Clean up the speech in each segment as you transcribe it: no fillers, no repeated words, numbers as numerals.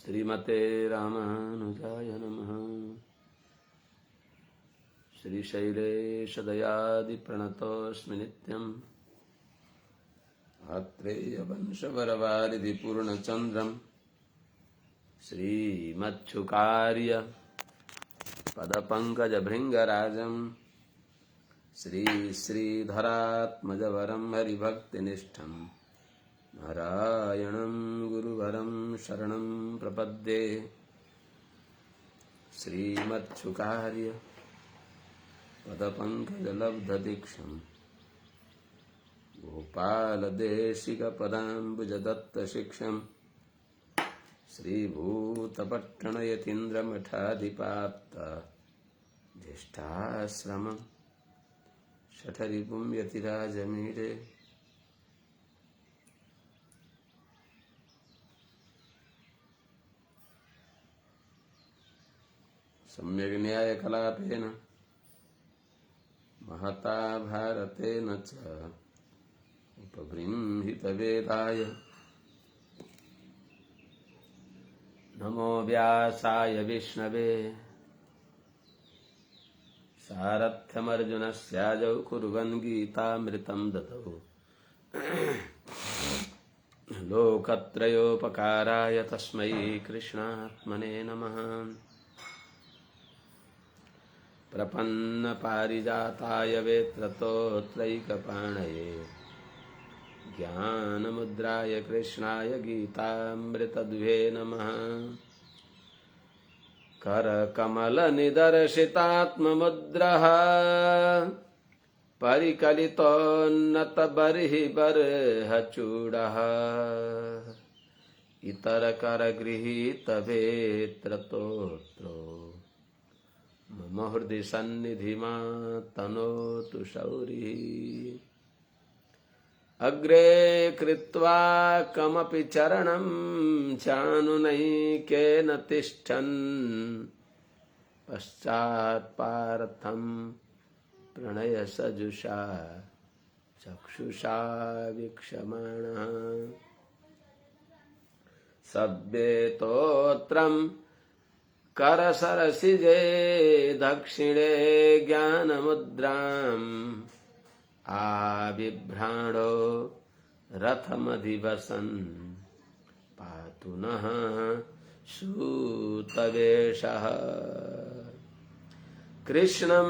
श्रीमते रामानुजाय नमः। श्रीशैलेशदयादिप्रणतोऽस्मि नित्यम्। आत्रेयवंशवरवारिधिपूर्णचन्द्रम् श्रीमच्छुकार्य पदपङ्कजभृङ्गराजम् श्रीधरात्मजवरं हरिभक्तिनिष्ठम् नारायणं गुरुवरं शरणं प्रपद्ये। श्रीमच्छुकार्य पदपङ्कजलब्धदीक्षम् गोपालदेशिकपदाम्बुजदत्तशिक्षम् श्रीभूतपट्टणयतीन्द्रमठाधिपाप्त ज्येष्ठाश्रमं शठरिपुं यतिराजमीरे। सम्यक् न्यायकलापेन महता भारतेन च उपबृंहितवेदाय नमो व्यासाय विष्णवे। सारथ्यमर्जुनस्याजौ कुर्वन् गीतामृतं ददौ लोकत्रयोपकाराय तस्मै कृष्णात्मने नमः। प्रपन्नपारिजाताय वेत्रतोत्रैकपाणये ज्ञानमुद्राय कृष्णाय गीतामृतद्वे नमः। करकमलनिदर्शितात्ममुद्रः परिकलितोन्नतबर्हिबर्हचूडः इतरकरगृहीतवेत्रतोत्रो मम हृदि सन्निधिमा तनोतु शौरिः। अग्रे कृत्वा कमपि चरणं चानुनैकेन तिष्ठन् पश्चात्पार्थं प्रणयसजुषा चक्षुषा वीक्षमाणः। सभ्येतोत्रं करसरसिजे दक्षिणे ज्ञानमुद्राम् आबिभ्राणो रथमधिवसन् पातु नः सूतवेषः। कृष्णं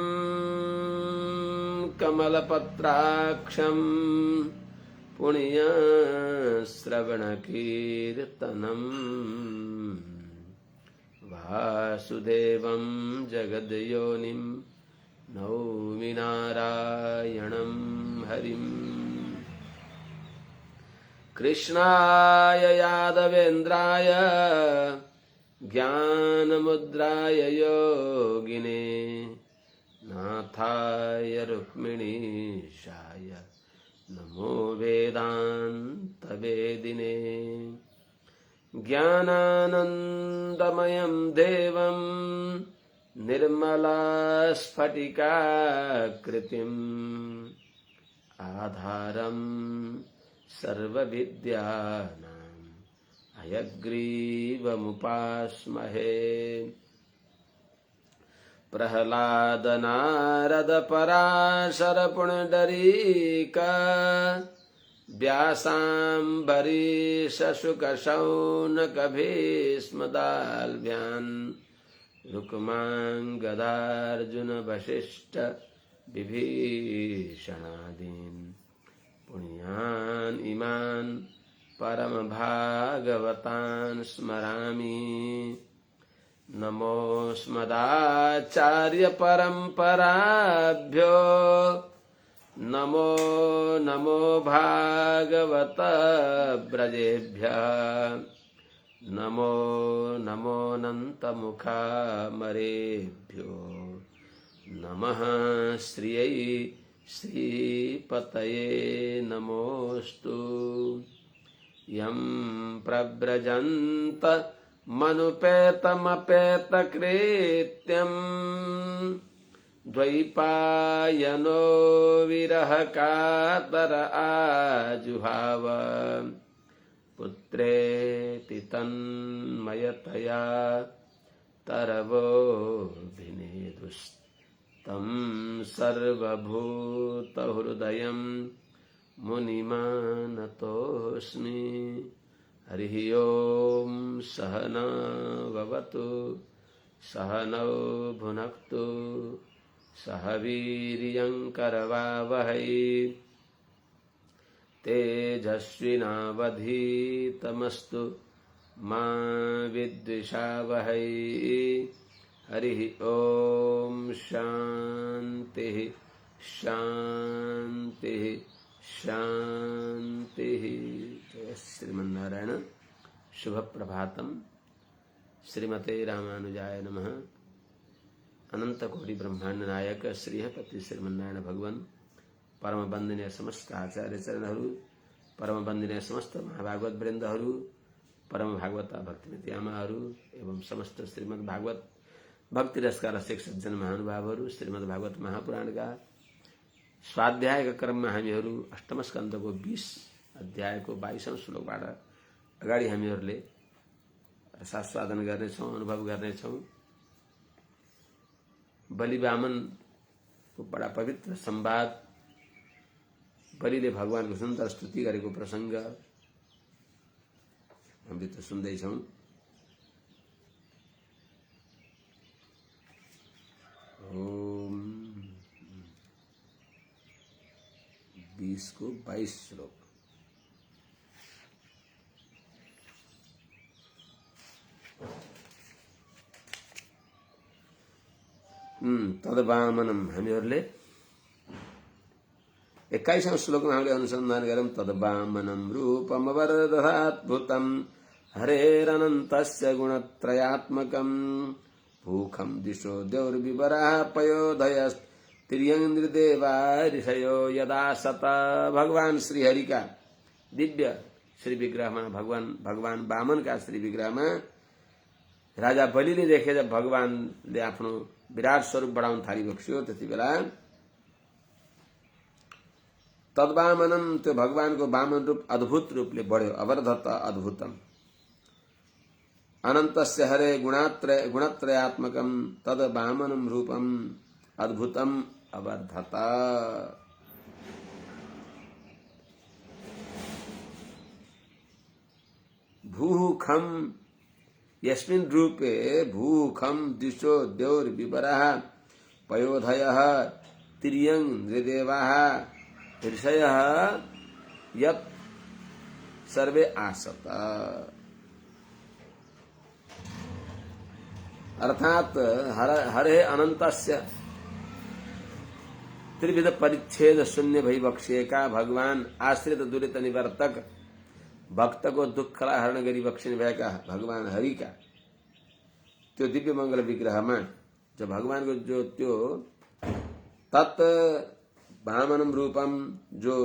कमलपत्राक्षं पुण्यश्रवणकीर्तनम् वासुदेवं जगद्योनिं नौमि नारायणं हरिम्। कृष्णाय यादवेन्द्राय ज्ञानमुद्राय योगिने नाथाय रुक्मिणीशाय नमो वेदान्तवेदिने। ज्ञानानन्दमयं देवं निर्मलास्फटिकाकृतिम् आधारं सर्वविद्यानां हयग्रीवमुपास्महे। प्रह्लाद नारद पराशर पुण्डरीक व्यासाम्बरीश शुक शौनक भीष्मदाल्भ्यान् रुक्मान् गदार्जुन वसिष्ठ विभीषणादीन् पुण्यान् इमान् परमभागवतान् स्मरामि। नमोऽस्मदाचार्य परम्पराभ्यो नमो नमो भागवत ब्रजेभ्यः नमो नमोऽनन्तमुखामरेभ्यो नमः। श्रियै श्रीपतये नमोऽस्तु। यं प्रव्रजन्त मनुपेतमपेतकृत्यम् द्वैपायनो विरह कातर आजुहाव पुत्रेति तन्मयतया तरवोऽभिनेदुस्तं सर्वभूतहृदयं मुनिमानतोऽस्मि। हरिः ओं सहना भवतु सहनौ भुनक्तु सह वीर्यङ्करवावहै तेजस्विनावधीतमस्तु मा विद्विषावहै। हरिः ओं शान्तिः शान्तिः शान्तिः। जय श्रीमन्नारायण। शुभ प्रभातम। श्रीमते रामानुजाय नमः। अनंत कोटि ब्रह्मांड नायक श्रीहपति श्रीमन्नारायण भगवान, परम वंदनीय समस्त आचार्य चरणहरू, परम वंदनीय समस्त महाभागवत वृन्दहरू, परम भागवत भक्तिमती आमाहरू एवं समस्त श्रीमद् भागवत भक्ति रसका रसिक सज्जन महानुभावहरू, श्रीमद् भागवत महापुराणका स्वाध्यायका क्रममा हामीहरू अष्टम स्कन्धको 20 अध्यायको 22औं श्लोकबाट अगाडि हामीहरूले रसास्वादन गर्नेछौँ, अनुभव गर्नेछौँ। बलि वामनको बडा पवित्र संवाद, बलिले भगवानको सुन्दर स्तुति गरेको प्रसंग हामीले त सुन्दैछौँ। ओम 20 को 22 श्लोक। तदवामनम हामीहरूले 21औं श्लोकमा हामीले अनुसन्धान गरौँ। तदवामनम रूपमवरदधाद्भुतं हरेरनन्तस्य गुणत्रयात्मकं भूखं दिशो द्यौर्विवरः पयोधयस्त्रियन्द्रदेवा ऋषयो यदा सत। भगवान श्रीहरि का दिव्य श्री विग्रहमा भगवान वामन का श्री विग्रहमा राजा बलिले देखे जब भगवानले आफ्नो विराट स्वरूप बढाउन थालिबक्स्यो त्यति बेला तद्वामनम त्यो भगवानको वामन रूप अद्भुत रूपले बढ्यो। अवर्धत अद्भुतम अनन्तस्य हरे गुणत्रयात्मकम तद्वामनम रूपम अद्भुतम अवर्धत। भूखम यस्मिन् रूपे भूखम दिशो द्यौर्विवरः पयोधयः तिर्यं नृदेवाः ऋषयः यत् सर्वे आसत। अर्थात हरे अनंतस्य त्रिविध परिच्छेद शून्य भई बक्सिएका भगवान आश्रित दुरित निवर्तक भक्तको दुःखलाई हरण गरी बक्सिने भएका भगवान हरिका त्यो दिव्य मंगल विग्रहमा जो भगवानको जो त्यो तत् वामनम रूपम जो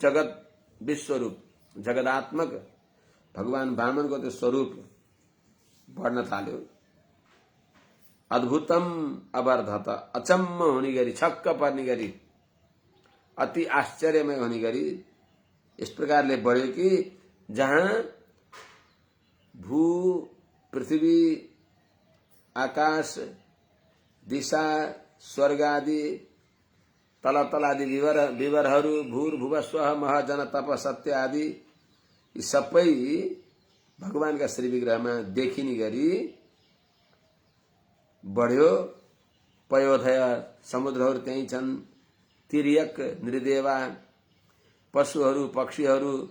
जगत विश्वरूप जगदात्मक भगवान वामनको त्यो स्वरूप बढ्न थाल्यो। अद्भुतम अवर्धत अचम्म हुने गरी, छक्क पर्ने गरी, अति आश्चर्यमय हुने गरी इस प्रकारले बढ्यो कि जहाँ भू पृथ्वी आकाश दिशा स्वर्ग आदि तल आदि विवरहरू भूर भुवस्वः मह जन तप सत्य आदि यी सबै भगवानका श्री विग्रहमा देखिने गरी बढ्यो। पयोधय समुद्रहरू त्यही छन्, तिर्यक नृदेवा पशुहरू पक्षीहरू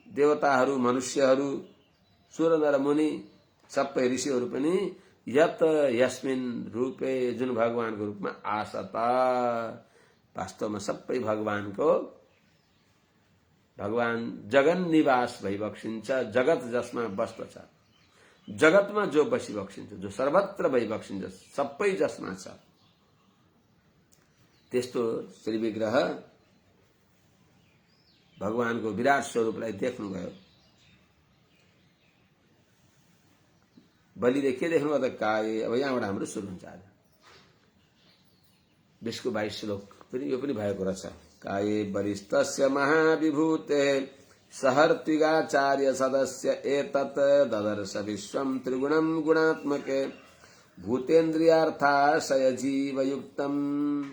देवताहरू मनुष्यहरू सुर नर मुनि सबै ऋषिहरू पनि यत यस्मिन रूपे जुन भगवानको रूपमा आसता वास्तवमा सबै भगवान जगन निवास भई बक्सिन्छ। जगत जसमा बस्दछ, जगतमा जो बसी बक्सिन्छ, जो सर्वत्र भई बक्सिन्छ, सबै जसमा छ त्यस्तो श्री विग्रह भगवानको विराट स्वरूपलाई देख्नुभयो। बलिले के देख्नुभयो त काये। अब यहाँबाट हाम्रो सुरु हुन्छ आज 20 को 22 श्लोक पनि यो पनि भएको रहेछ। काये बलिस्तस्य महाविभूते सहर्त्विगाचार्य सदस्य एतत् ददर्श विश्वं त्रिगुणं गुणात्मके भूतेन्द्रियार्थाशय जीवयुक्तम्।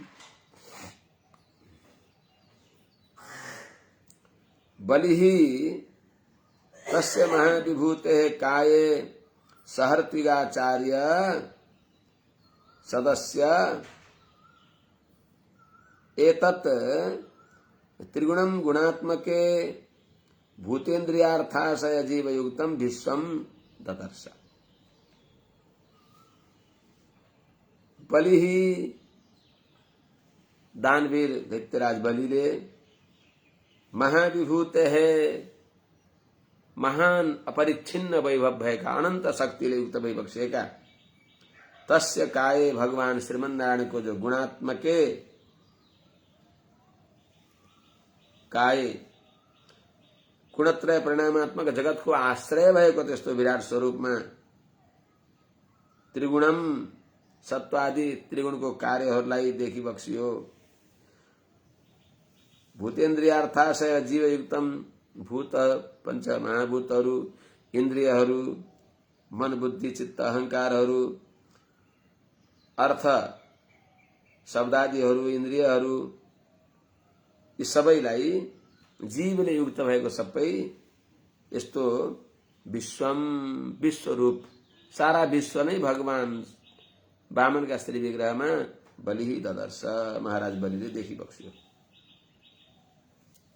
बलिः तस्य महाविभूतेः काये सहर्त्विगाचार्य सदस्य एतत् त्रिगुणं गुणात्मके भूतेन्द्रियार्थाशय जीवयुक्तम विश्वम ददर्श। बलि ही दानवीर दैत्यराज बलि ले महाविभूत है, महान अपरिच्छिन्न वैभव है का, अनंत शक्ति ले युक्त वैभव से का। तस्य काये भगवान श्रीमन्नारायण को जो गुणात्मके काये गुणत्रय परिणामात्मक जगत को आश्रय भएको त्यस्तो विराट स्वरूप में त्रिगुणम सत्वादि त्रिगुण को कार्यहरूलाई देखि बक्सियो। भूतेन्द्रियार्थाशय जीवयुक्तम भूत पंच महाभूतहरू, इन्द्रियहरू, मन बुद्धि चित्त अहंकारहरू, अर्थ शब्दादिहरू, इन्द्रियहरू, यी सबैलाई जीवले युक्त भएको सबै यस्तो विश्वम विश्वरूप सारा विश्व नै भगवान वामनका श्री विग्रहमा बलि ददर्श महाराज बलिले देखि बक्स्यो।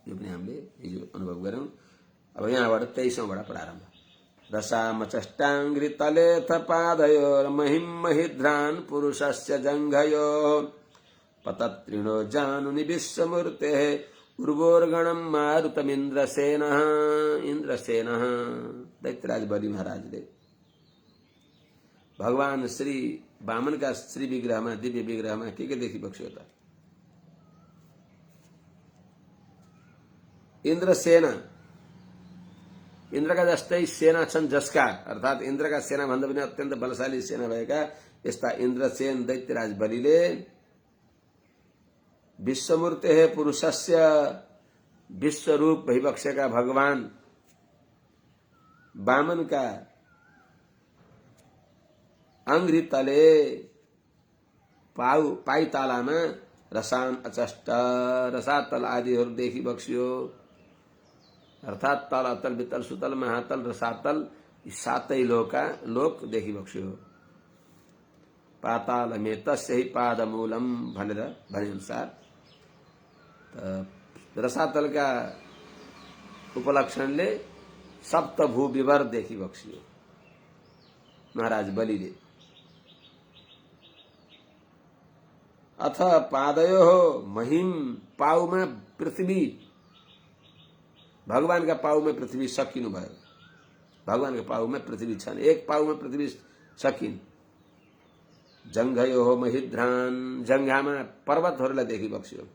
यो पनि हामीले हिजो अनुभव गर्यौं। अब यहाँबाट 23औंबाट प्रारम्भ। रसामचष्टाङ्घ्रितलेऽथ पादयोर्महिं महिध्रान् पुरुषस्य जङ्घयोः पतत्रिणो जानुनि विश्वमूर्तेः उर्वोर्गणम मारुतमिन्द्रसेनः। इंद्रसेनः दैत्यराज बलि महाराज ले भगवान श्री वामन का श्री विग्रह में, दिव्य विग्रह में के देखी बक्स्यो त। इंद्रसेना, इंद्र का जस्तै सेना छन् जसका, अर्थात इंद्र का सेना भन्दा पनि अत्यन्त बलशाली सेना भएका यस्ता इंद्रसेन दैत्यराज बलिले विश्वमूर्ते है पुरुषस्य विश्वरूप भइबक्सेका भगवान वामन का अंग्री तले पाइतालामा रसान अचष्ट रसातल आदिहरू देखि बक्स्यो। अर्थात तल अतल वितल सुतल महातल रसातल यी सातै लोक देखि बक्स्यो। पाताल में तस्य ही पादमूलम भनेर भने अनुसार रसातल का उपलक्षणले सप्त भू विवर देखि बक्स्यो महाराज बलिले। अथ पादयो महिम पाउमा पृथ्वी, भगवान का पाउ में पृथ्वी सकिनु भयो। भगवान का पाउ में पृथ्वी छन्, एक पाउ में पृथ्वी सकिन्। जङ्घयो महिध्रान, जङ्घामा पर्वतहरूलाई देखि बक्स्यो।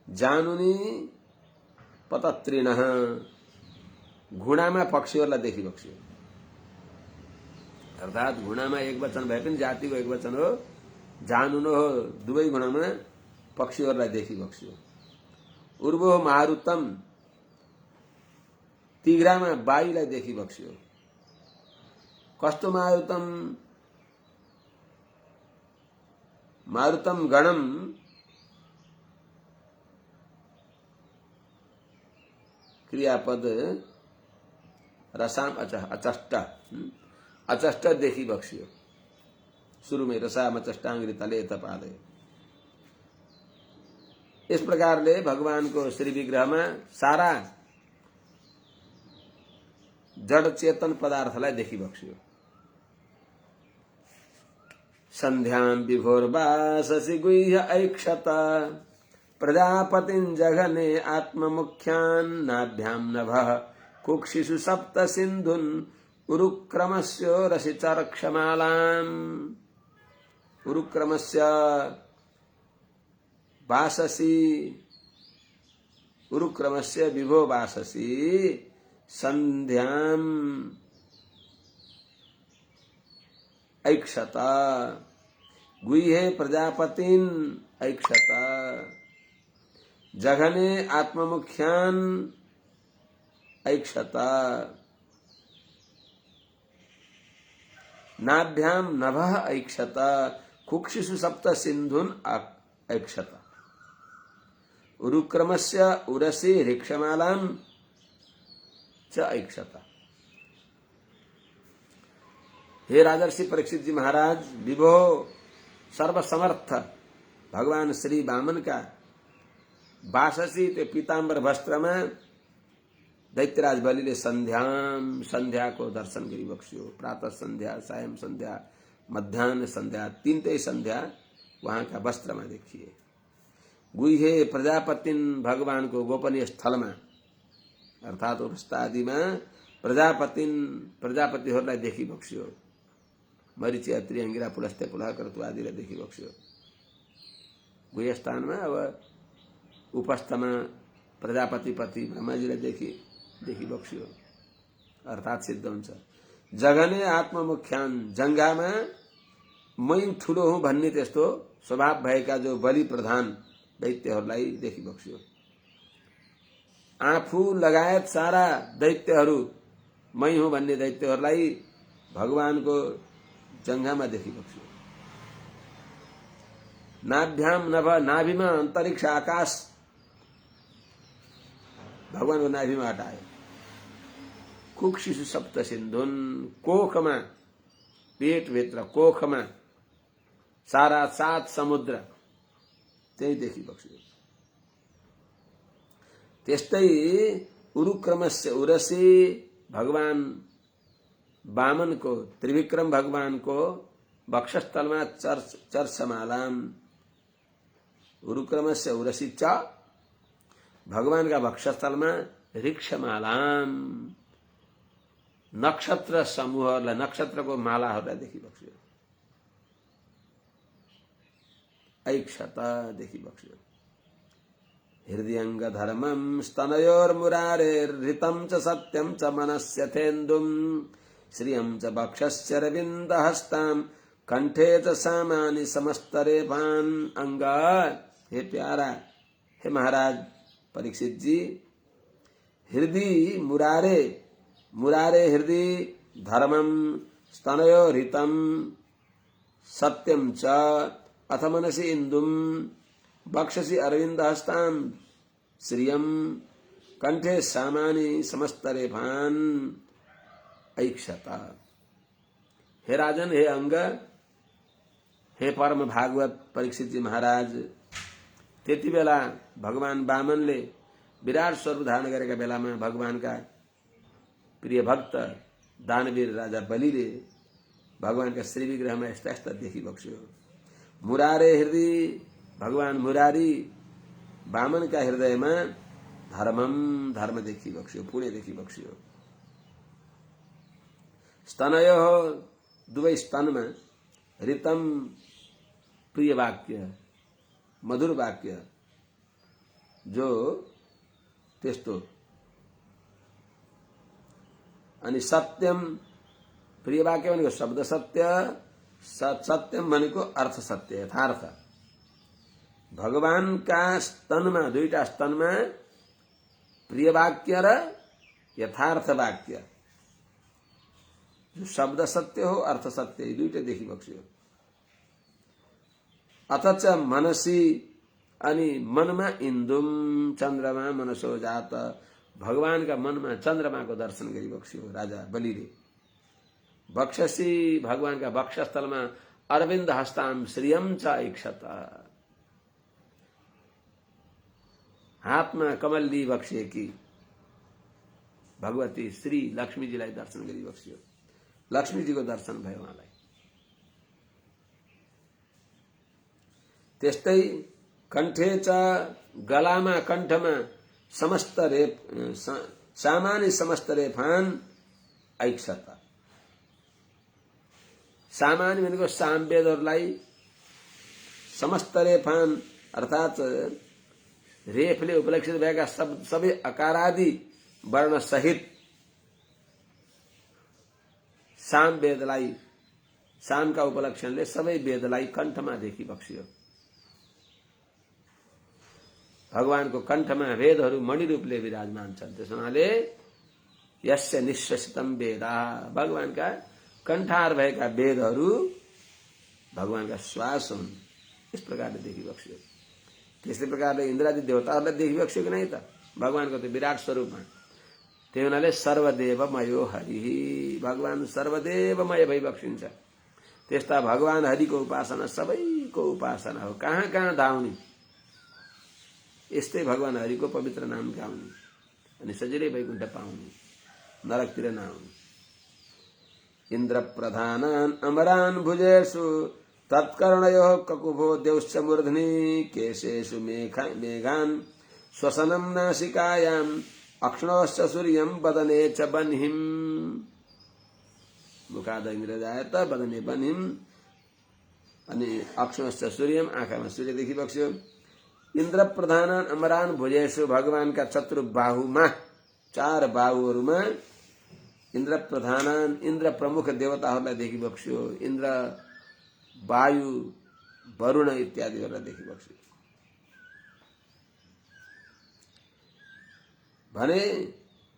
जानुनी पतत्रिणः, घुँडामा पक्षीहरूलाई देखि बक्स्यो। अर्थात घुँडामा एक वचन भए पनि जातिको एक वचन हो, जानुनो हो, दुवै घुँडामा पक्षीहरूलाई देखि बक्स्यो। उर्वो मारुतम, तिघ्रामा वायुलाई देखि बक्स्यो। कस्तो मारुतम? मारुतम गणम क्रियापद रसाम अचष्ट, अचष्ट देखि बक्स्यो। शुरू में रसाम अचष्टांग्रि तले तपादय। इस प्रकारले भगवान को श्री विग्रह में सारा जड़ चेतन पदार्थलाई देखि बक्स्यो। संध्यां विभोर्वाससि गुह्य ऐक्षत प्रजापतिं जघने आत्ममुख्यान्नाभ्यां नभः कुक्षिषु सप्त सिन्धुन् उरुक्रमस्यो रसिचर्क्षमालाम्। उरुक्रमस्य वाससि, उरुक्रमस्य विभो वाससि संध्यां ऐक्षत गुह्ये प्रजापतिन् ऐक्षत। जघने आत्ममुख्यान ऐक्षत नाभ्याम नभः ऐक्षत कुक्षिषु सप्त सिंधुन ऐक्षत उरुक्रमस्य उरसी ऋक्षमालां च ऐक्षत। हे राजर्षि परीक्षित जी महाराज, विभो सर्वसमर्थ भगवान श्री वामन का बाससी ते पीताम्बर वस्त्र में दैत्यराज बलि ने संध्या को दर्शन करी बख्शियो। प्रातः संध्या, सायं संध्या, मध्यान्ह संध्या, तीन संध्या वहां का वस्त्र में देखिए। गुहे प्रजापतिन भगवान को गोपनीय स्थल में अर्थात उर्स्ता आदि में प्रजापति होता देखी बख्शियो। मरीचि अत्रि अंगिरा पुलस्ते पुलह करतु आदि देखी बख्शियो। गुह स्थान में अब उपस्थ में प्रजापति पति ब्रह्मा जी देखी बख्शियो अर्थात सिद्ध हुन्छ। जगने आत्ममुख्यान जंगा में मै ठुलो हुँ भन्ने त्यस्तो स्वभाव भएका जो बलि प्रधान दैत्यहरूलाई देखी बक्सियो। आफू लगायत सारा दैत्यहरू मै हुँ भन्ने दैत्यहरूलाई भगवानको जंघामा देखी बक्सियो। नाभ्याम नभ नाभिमा अन्तरिक्ष आकाश भगवानको नाभिमा हटाए। कुक्षिषु सप्त सिन्धुन कोखमा पेटभित्र कोखमा सारा 7 समुद्र त्यही देखी बक्सियो। त्यस्तै उरुक्रमस्य उरसी भगवान वामन को त्रिविक्रम भगवान को वक्षस्थलमा चर्चमालाम उरुक्रमस्य उरसी च भगवान का वक्षस्थलमा ऋक्षमालाम नक्षत्र समूहहरूलाई नक्षत्रको मालाहरूलाई देखी बक्सियो। ऐक्षत देखी बक्सियो। हृदयंग धर्मम स्तनयोर्मुरारेर्हृतं च सत्यं च मनस्यथेन्दुं श्रियं च वक्षस्य रविन्दहस्तां कंठे च सामानि समस्तरेभान अंग। हे प्यारा, हे महाराज परीक्षित जी, हृदय मुरारे हृदय धर्मम स्तनयो हृतम सत्यम च अथ मनसि इंदुम वक्षसि अरविंदहस्तां श्रियं कंठे सामानि समस्तरेभान ऐक्षत। हे राजन, हे अंग, हे परम भागवत परीक्षित जी महाराज, त्यति बेला भगवान वामनले विराट स्वरूप धारण गरेका बेलामा भगवानका प्रिय भक्त दानवीर राजा बलिले भगवानका श्री विग्रहमा यस्ता यस्ता देखी बक्सियो। मुरारे हृदय भगवान मुरारी वामनका हृदयमा धर्म देखी बक्सियो, पुण्य देखी बक्सियो। स्तनयो दुवै स्तनमा ऋतम प्रिय वाक्य मधुर वाक्य जो त्यस्तो अनि सत्यम प्रिय वाक्य भनेको शब्द सत्य, सत्यम भनेको अर्थ सत्य यथार्थ। भगवानका स्तनमा दुईटा स्तनमा प्रिय वाक्य र यथार्थ वाक्य जो शब्द सत्य हो अर्थ सत्य यी दुईटै देखि बक्सियो। अथच मनसी अनि मनमा इन्दुम चन्द्रमा मनसो जात भगवानका मनमा चन्द्रमाको दर्शन गरी बक्सियो राजा बलिले। वक्षसी भगवानका वक्षस्थलमा अरविन्द हस्ताम श्रियम च ऐक्षत हातमा कमल ली बक्सिएकी भगवती श्री लक्ष्मीजीलाई दर्शन गरी बक्सियो। लक्ष्मीजीको दर्शन भयो उहाँलाई। त्यस्तै कंठे च गलामा कंठमा समस्त रेप सामान्य समस्त रेफान ऐक्षत। सामान्य भनेको सामवेदहरूलाई समस्त रेफान अर्थात रेफले उपलक्षित भएका सबै अकारादि वर्ण सहित सामवेदलाई सामका उपलक्षणले सबै वेदलाई कण्ठमा देखि बक्सियो। भगवानको कण्ठमा वेदहरू मणि रूपले विराजमान छन्। त्यस हुनाले यस्य निश्वसितम वेदा, भगवानका कण्ठार भएका वेदहरू भगवानका श्वास हुन्। इस प्रकारले देखिबक्स्यो। त्यस्तै प्रकारले इन्द्रादि देवताहरूलाई देखिबक्स्यो कि नै त भगवानको त्यो विराट स्वरूपमा। त्यही हुनाले सर्वदेवमयो हरि, भगवान सर्वदेवमय भइबक्सिन्छ। त्यस्ता भगवान हरिको उपासना सबैको उपासना हो। कहाँ कहाँ धाउने, यस्तै भगवान हरिको पवित्र नाम गाउने अनि सजिलै वैकुण्ठ पाउने, नरकतिर नआउने। इन्द्र प्रधानान् अमरान् भुजेषु तत्कर्णयोः ककुभो द्यौश्च मूर्ध्नि केशेषु मेघान् श्वसनं नासिकायाम् अक्ष्णोश्च सूर्यं वदने च बह्निम्। मुखाद इन्द्रजायत वदने बह्निम् अनि अक्ष्णोश्च सूर्यम, आँखामा सूर्य देखिबक्स्यो। इन्द्र प्रधानान् अमरान् भुजेषु, भगवानका चतुर बाहुमा, चार बाहुहरूमा इन्द्र प्रधानान्, इन्द्र प्रमुख देवताहरूलाई देखिबक्स्यो। इन्द्र, वायु, वरुण इत्यादिहरूलाई देखिबक्स्यो। भने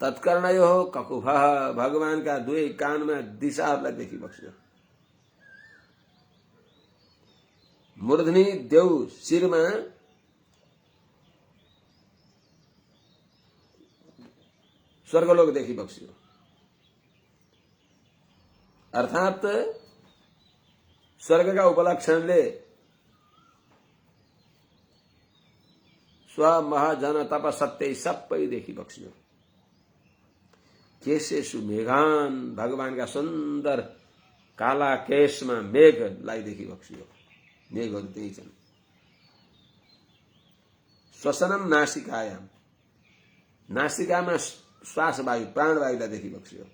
तत्कर्णयो ककुभ, भगवानका दुवै कानमा दिशाहरूलाई देखिबक्स्यो। मूर्धनि देउ, शिरमा स्वर्गलोक देखिबक्स्यो। अर्थात स्वर्गका उपलक्षणले स्व मह जन तप सत्य सबै देखिबक्स्यो। केशेषु मेघान, भगवानका सुन्दर काला केशमा मेघलाई देखिबक्स्यो। मेघहरू त्यही छन्। श्वसनम नासिकायाम, नासिकामा श्वास वायु, प्राणवायुलाई देखिबक्स्यो।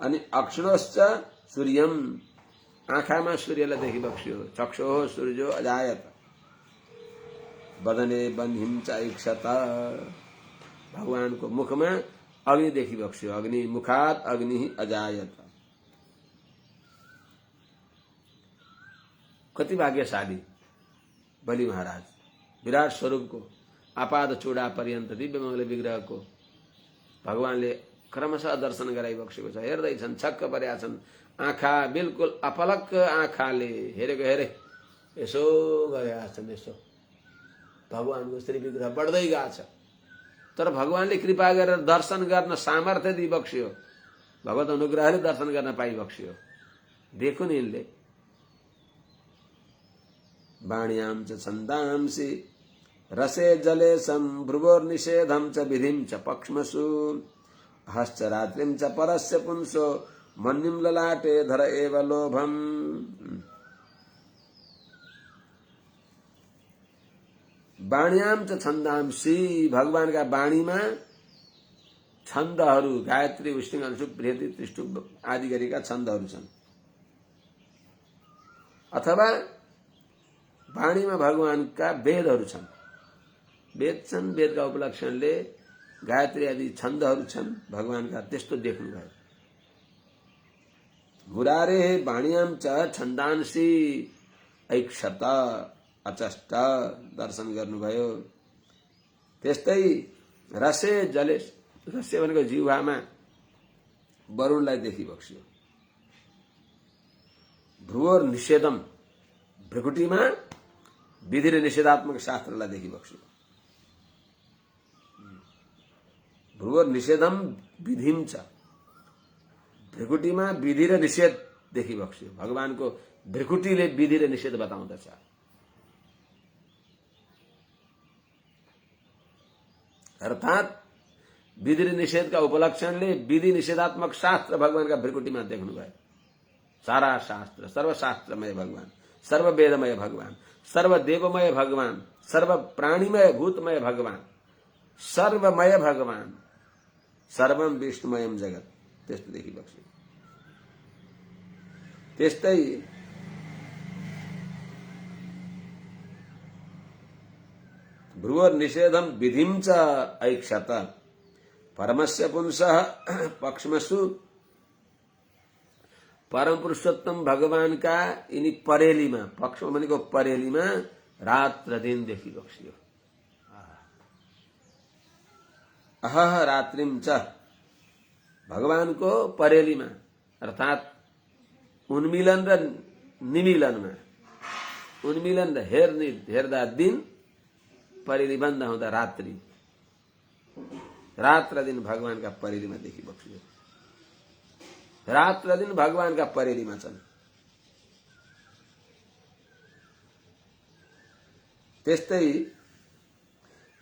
अनि अक्ष्णोश्च सूर्यम, आँखामा सूर्यलाई देखिबक्स्यो। चक्षुः सूर्यो अजायत वदने बह्निं च ऐक्षत, भगवानको मुखमा अग्नि देखिबक्स्यो। अग्नि मुखात अग्नि अजायत। कति भाग्यशाली बलि महाराज, विराट स्वरूपको आपाद चूडा पर्यन्त दिव्य मंगल विग्रहको भगवानले क्रमशः दर्शन गराइबक्सेको छ। हेर्दैछन्, छक्क परेका छन्। आँखा बिल्कुल अपलक आँखाले हेरेको हेरे यसो गरेका छन्। यसो भगवानको श्री विग्रह बढ्दै गएको छ। तर भगवानले कृपा गरेर दर्शन गर्न सामर्थ्य दिइबक्स्यो। भगवत अनुग्रहले दर्शन गर्न पाइबक्स्यो। देखुन् यिनले। वाण्यां च छन्दांसि रसे जले भ्रुवोर्निषेधं च विधिं च पक्ष्मसु हश्च रात्रिं च परस्य पुंसो मन्युं ललाटे धर एव लोभम्। वाण्यां च छन्दांसि, भगवानका वाणीमा छन्दहरू, गायत्री, विष्णु, अनुष्टुप, बृहति, त्रिष्टुप आदि गरेका छन्दहरू छन्। अथवा वाणीमा भगवानका वेदहरू छन्। वेद छन्, वेदका उपलक्षणले गायत्री आदि छन्दहरू छन् भगवानका। त्यस्तो देख्नुभयो। मुरारे वाण्यां च छन्दांसि ऐक्षत, अचष्ट दर्शन गर्नुभयो। त्यस्तै रसे जले, रसे भनेको जिह्वामा वरुणलाई देखिबक्स्यो। भ्रुवोर निषेधम, भ्रुकुटीमा विधि र निषेधात्मक शास्त्रलाई देखिबक्स्यो। भ्रुवोर निषेधम विधिम छ, भ्रुकुटीमा विधि र निषेध देखिबक्स्यो। भगवानको भ्रुकुटीले विधि र निषेध बताउँदछ। अर्थात विधि र निषेधका उपलक्षणले विधि निषेधात्मक शास्त्र भगवानका भ्रुकुटीमा देख्नुभयो। सारा शास्त्र, सर्वशास्त्रमय भगवान, सर्ववेदमय भगवान, सर्वदेवमय भगवान, सर्व प्राणीमय भूतमय भगवान, सर्वमय भगवान, सर्वम विष्णुमयम जगत, त्यस्तो देखिबक्स्यो। त्यस्तै भ्रुवोर निषेधम विधिं च ऐक्षत परमस्य पुंसः पक्ष्मसु परम पुरुषोत्तम भगवानका यिनी परेलीमा, पक्षमा भनेको परेलीमा रात्र दिन देखिबक्सियो। अहह रात्रिम च, भगवानको परेलीमा अर्थात् उन्मिलन र निमिलनमा, उन्मिलन र हेर्दा दिन, परेली बन्द हुँदा रात्रि, रात्र दिन भगवानका परेलीमा देखिबक्सियो। रात्र दिन भगवानका परेलीमा छन्। त्यस्तै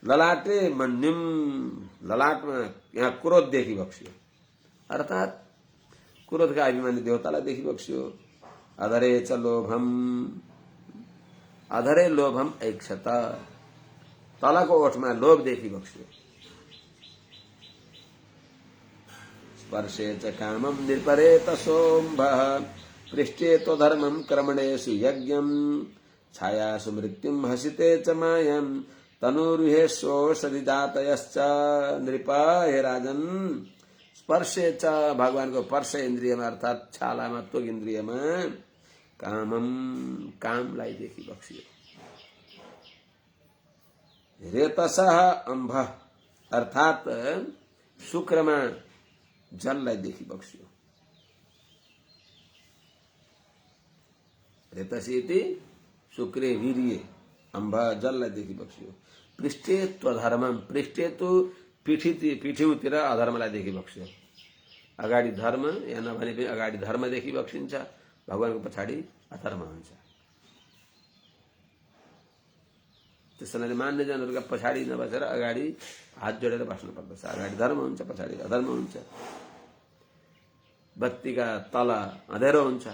ललाटे मन्युम, ललाटमा यहाँ क्रोध देखिबक्सियो, अर्थात् क्रोधका अभिमानी देवतालाई देखिबक्सियो। अधरे च लोभम, अधरे लोभम ऐक्षत, तलको ओठमा लोभ देखिबक्सियो। स्पर्शे च कामम निर्परेत सोम्भः, पृष्ठे तो धर्मम कर्मणेषु यज्ञम, छायासु मृत्युम हसिते च मायम, तनुरुहे शोषधि जातयश्च नृप। हे राजन, स्पर्शे च, भगवानको स्पर्श इन्द्रियमा अर्थात् छालामा, त्वक इन्द्रियमा, कामम, कामलाई देखिबक्सियो। रेतसः अम्भ, अर्थात् शुक्रमा जललाई देखिबक्सियो। रेतसी इति शुक्रे वीर्ये, अम्भ जललाई देखिबक्सियो। पृष्ठे त्वधर्मम, पृष्ठे तो पिठ्यौतिर अधर्मलाई देखिबक्सियो। अगाडि धर्म या नभने पनि अगाडि धर्म देखिबक्सिन्छ, भगवानको पछाडि अधर्म हुन्छ। त्यसैले मान्यजनहरूका पछाडि नबसेर अगाडि हात जोडेर बस्नु पर्दछ। अगाडि धर्म हुन्छ, पछाडि अधर्म हुन्छ। बत्तीका तल अँधेरो हुन्छ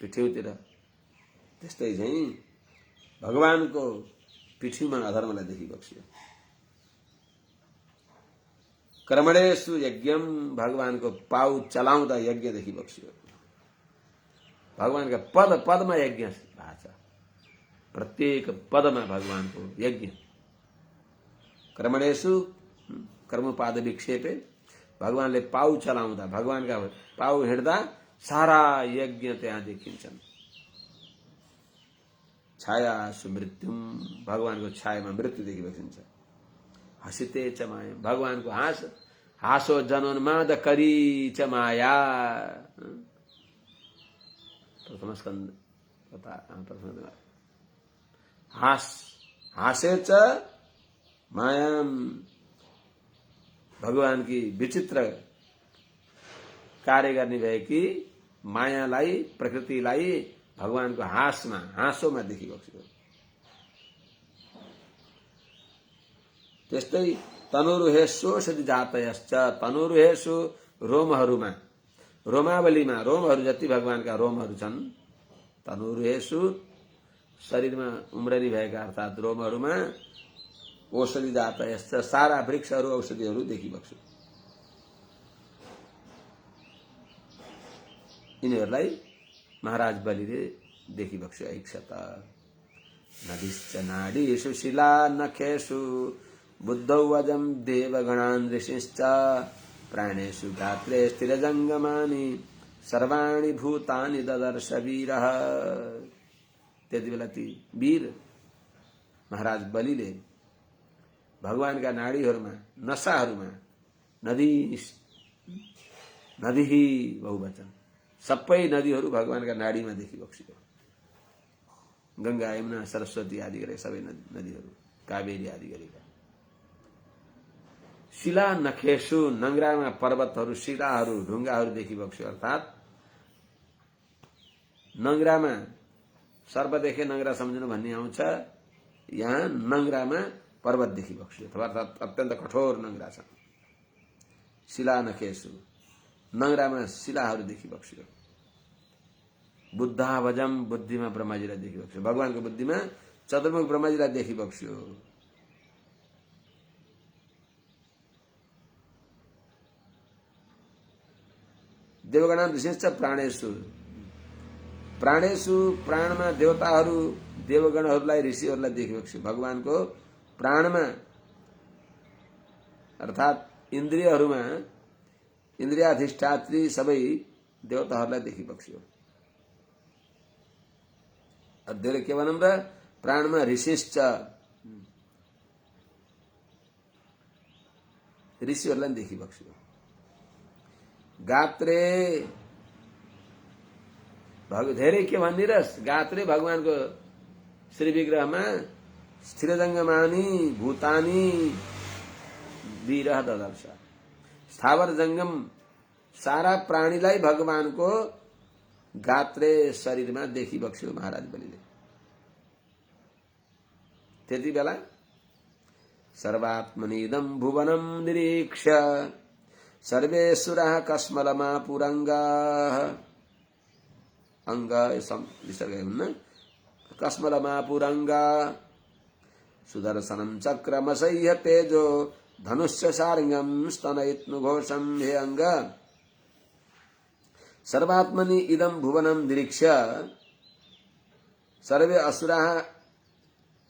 पिठ्यौतिर, त्यस्तै चाहिँ भगवानको पिठ्यौमा अधर्मलाई देखिबक्सियो। कर्मणेषु यज्ञम, भगवानको पाउ चलाउँदा यज्ञ देखिबक्सियो। भगवानका पद पदमा यज्ञ भएको छ, प्रत्येक पदमा भगवानको यज्ञ। कर्मणेषु कर्मपाद विक्षेपे, भगवानले पाउ चलाउँदा, भगवानका पाउ हिँड्दा सारा यज्ञ त्यहाँ देखिन्छन्। छायासु मृत्युम, भगवानको छायामा मृत्यु देखिबक्सिन्छ। हसिते च माया, भगवानको हाँस, हाँसो जनोन्माद करी च माया। प्रथम स्कन्द हासे च मायाम, भगवान की विचित्र कार्य गर्ने भएकी मायालाई, प्रकृतिलाई भगवानको हाँसमा, हाँसोमा देखिबक्सियो। त्यस्तै तनुरुहेषु सधि जातयश्च, तनुरुहेषु रोमहरूमा, रोमावलीमा, रोमहरू जति भगवानका रोमहरू छन्, तनुरुहेषु शरीरमा उम्रनी भएका अर्थात् रोमहरूमा, औषधि जातयश्च, सारा वृक्षहरू औषधिहरू देखिबक्सियो। यिनीहरूलाई महाराज बलिले देखिबक्सियो। ऐक्षत नदीश्च नाडीषु शिला नखेषु, बुद्धौ वजम देवगणान् ऋषिश्च, प्राणेषु गात्रे स्थिरजङ्गमानि, सर्वाणि भूतानि ददर्श वीरः। त्यति बेला ती वीर महाराज बलिले भगवानका नाडीहरूमा, नसाहरूमा, नदी बहुवचन, सबै नदीहरू भगवानका नाडीमा देखिबक्सियो। गंगा, यमुना, सरस्वती आदि गरे सबै नदीहरू, कावेरी आदि गरेका। शिला नखेसु, नङ्ग्रामा पर्वतहरू, शिलाहरू, ढुङ्गाहरू देखिबक्सियो। अर्थात् नङ्ग्रामा सर्प देखे नङ्ग्रा सम्झनु भन्ने आउँछ, यहाँ नङ्ग्रामा पर्वत देखिबक्सियो, अर्थात् अत्यन्त कठोर नङ्ग्रा छ। शिला नखेसु, नङ्ग्रामा शिलाहरू देखिबक्सियो। बुद्धावजम, बुद्धिमा ब्रह्माजीलाई देखिबक्सियो। भगवानको बुद्धिमा चतुर्मुख ब्रह्माजीलाई देखिबक्सियो। देवगणान् ऋषिश्च प्राणेषु, प्राणेषु प्राणमा देवताहरू, देवगणहरूलाई, ऋषिहरूलाई देखिबक्सियो। भगवानको प्राणमा अर्थात् इन्द्रियहरूमा, इन्द्रियाधिष्ठात्री सबै देवताहरूलाई देखिबक्स्यो। अध्ययले के भनौँ र प्राणमा ऋषिश्च ऋषिहरूलाई देखिबक्स्यो। गात्रे धेरै के भन्ने र गात्रे भगवानको श्री विग्रहमा स्थिरजङ्गमानि भूतानि विरह ददर्श। स्थावर जङ्गम सारा प्राणीलाई भगवानको गात्रे शरीरमा देखिबक्स्यो महाराज बलिले। त्यति बेला सर्वात्मनिदं भुवनं निरीक्ष्य सर्वे सुराः कस्मलमापुरङ्गाः। अंग विसर्ग हुन्न कस्मलमापुरङ्गा सुदर्शनं चक्रमसह्य तेजो धनुष्य सारङ्गं स्तनयित्नुघोषं। हे अंग सर्वात्मनि इदं भुवनं निरीक्ष्य सर्वे असुराः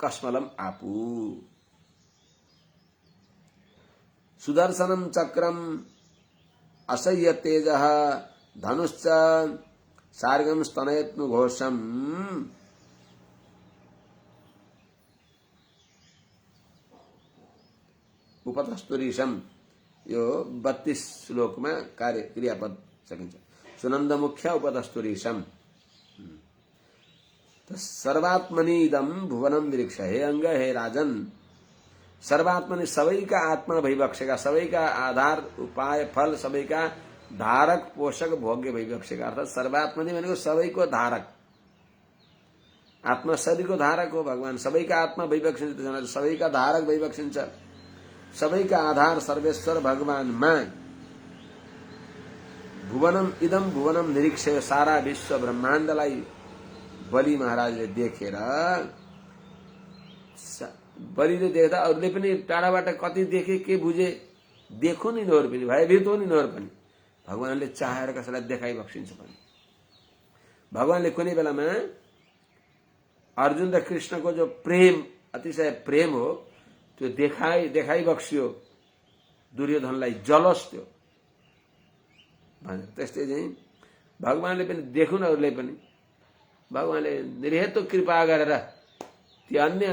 कस्मलम् आपु। सुदर्शनं चक्रम असह्य तेजः धनुश्च सारगम स्तनयित्नुघोषम। उपतस्तुरीशम यो 32 श्लोकमा कार्य क्रियापद सकिन्छ। सुनन्द मुख्य उपतस्तुरीशम। सर्वात्मनि इदं भुवनं निरीक्ष्य। हे अंग हे राजन सर्वात्मनि सबैका आत्मा भइबक्सेका सबैका आधार उपाय फल सबैका धारक पोषक भोग्य भइबक्सेका अर्थात सर्वात्मनि भनेको सबैको धारक। आत्मा शरीरको धारक हो भगवान। सबैका आत्मा भइबक्सिन्छ सबैका धारक भइबक्सिन्छ। सबैका आधार सर्वेश्वर भगवानमा भुवनम इदम भुवनम निरीक्ष्य सारा विश्व ब्रह्माण्डलाई बलि महाराजले देखेर बलिले देख्दा अरूले पनि टाढाबाट कति देखे के बुझे देखो नि नोर पनि भयभीत हो नि नोर पनि भगवानले चाहेर कसैलाई देखाइबक्सिन्छ पनि। भगवानले कुनै बेलामा अर्जुन र कृष्णको जो प्रेम अतिशय प्रेम हो त्यो देखाइबक्स्यो दुर्योधनलाई जलस त्यो भनेर। त्यस्तै चाहिँ भगवानले पनि देखुन अरूले पनि भगवानले निर्हेतु कृपा गरेर ती अन्य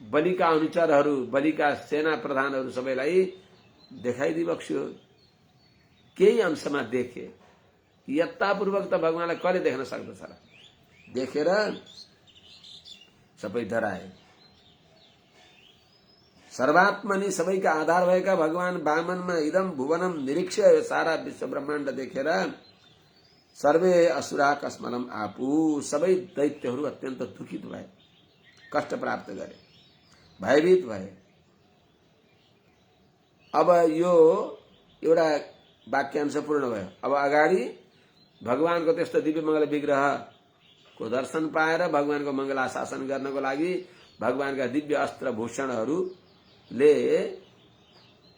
बलिका अनुचरहरू बलिका सेना प्रधानहरू सबैलाई देखाइदिबक्स्यो। केही अंशमा देखे। यत्तापूर्वक त भगवानलाई कहिले देख्न सक्दछ र। देखेर सबै डराए। सर्वात्मनि सबैका आधार भएका भगवान वामनमा इदम भुवनम निरीक्ष्य सारा विश्व ब्रह्माण्ड देखेर सर्वे असुरा कस्मलम आपु सबै दैत्यहरू अत्यन्त दुखित भए कष्ट प्राप्त गरे भयभीत भए। अब यो एउटा वाक्यांश पूर्ण भयो। अब अगाडि भगवानको त्यस्तो दिव्य मंगल विग्रहको दर्शन पाएर भगवानको मंगलाशासन गर्नको लागि भगवानका दिव्य अस्त्र भूषणहरूले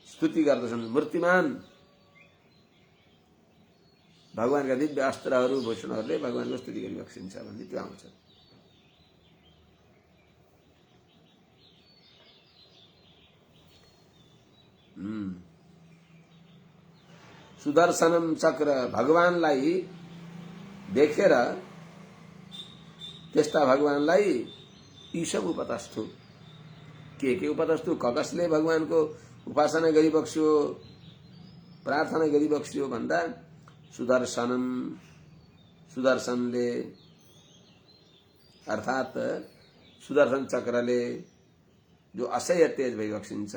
स्तुति गर्दछन्। मूर्तिमान भगवानका दिव्य अस्त्रहरू भूषणहरूले भगवानको स्तुति गरिबक्सिन्छ भन्ने त्यो आउँछ। सुदर्शनम चक्र भगवानलाई देखेर त्यस्ता भगवानलाई यी सब उपतस्थु के उपतस्थु कसले भगवानको उपासना गरिबक्स्यो प्रार्थना गरिबक्स्यो भन्दा सुदर्शनम सुदर्शनले अर्थात सुदर्शन चक्रले जो असह्य तेज भइबक्सिन्छ।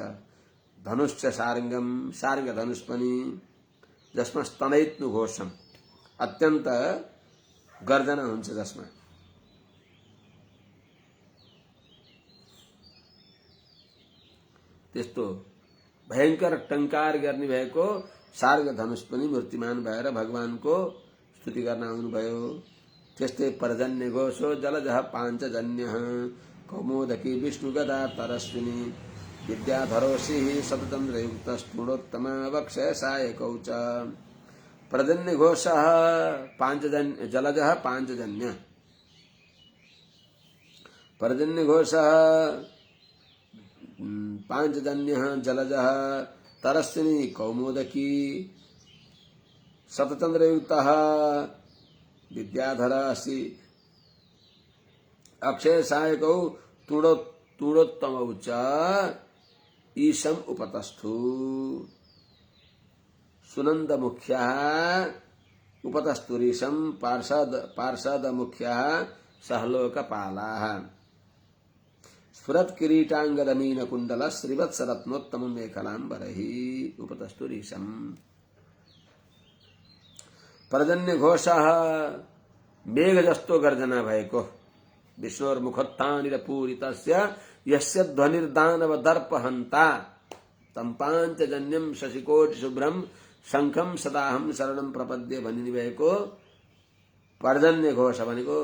धनुष सारङ्गम सारङ्ग धनुष पनि जसमा स्तनयित्नु घोषम अत्यन्त गर्जना हुन्छ जसमा त्यस्तो भयंकर टंकार गर्ने भएको सारङ्ग धनुष पनि मूर्तिमान भएर भगवानको स्तुति गर्न आउनुभयो। त्यस्तै पर्जन्य घोषो जलजः पाञ्चजन्यः कौमोदकी विष्णु गदा तरस्विनी विद्याधरोषि शतचन्द्रयुक्त स्फुटोत्तम वक्षय सायकौ च। पर्जन्य घोषः पाञ्चजन्य जलजः पाञ्चजन्य पर्जन्य घोषः पाञ्चजन्यः जलजः तरस्विनी कौमोदकी शतचन्द्रयुक्तः विद्याधर असि अक्षय सहायकौ तुणोत्तमौ च ईशम उपतस्थु सुनंद मुख्यः उपतस्थुरीशम पार्षद मुख्यः सहलोकपालाः स्फुरत् किरीटांगदमीन कुंडल श्रीवत्सरत्नोत्तम मेखलांबरहि उपतस्थुरीशम पर्जन्य घोषः मेघ जस्तो गर्जना भएको विष्णोर मुखोत्थानिर पूरितस्य यस्य ध्वनिर्दानव दर्पहन्ता तम पांचजन्यम शशिकोटि शुभ्रम शंखम सदाहम शरणम प्रपद्य भनिने भएको पर्जन्य घोष भनेको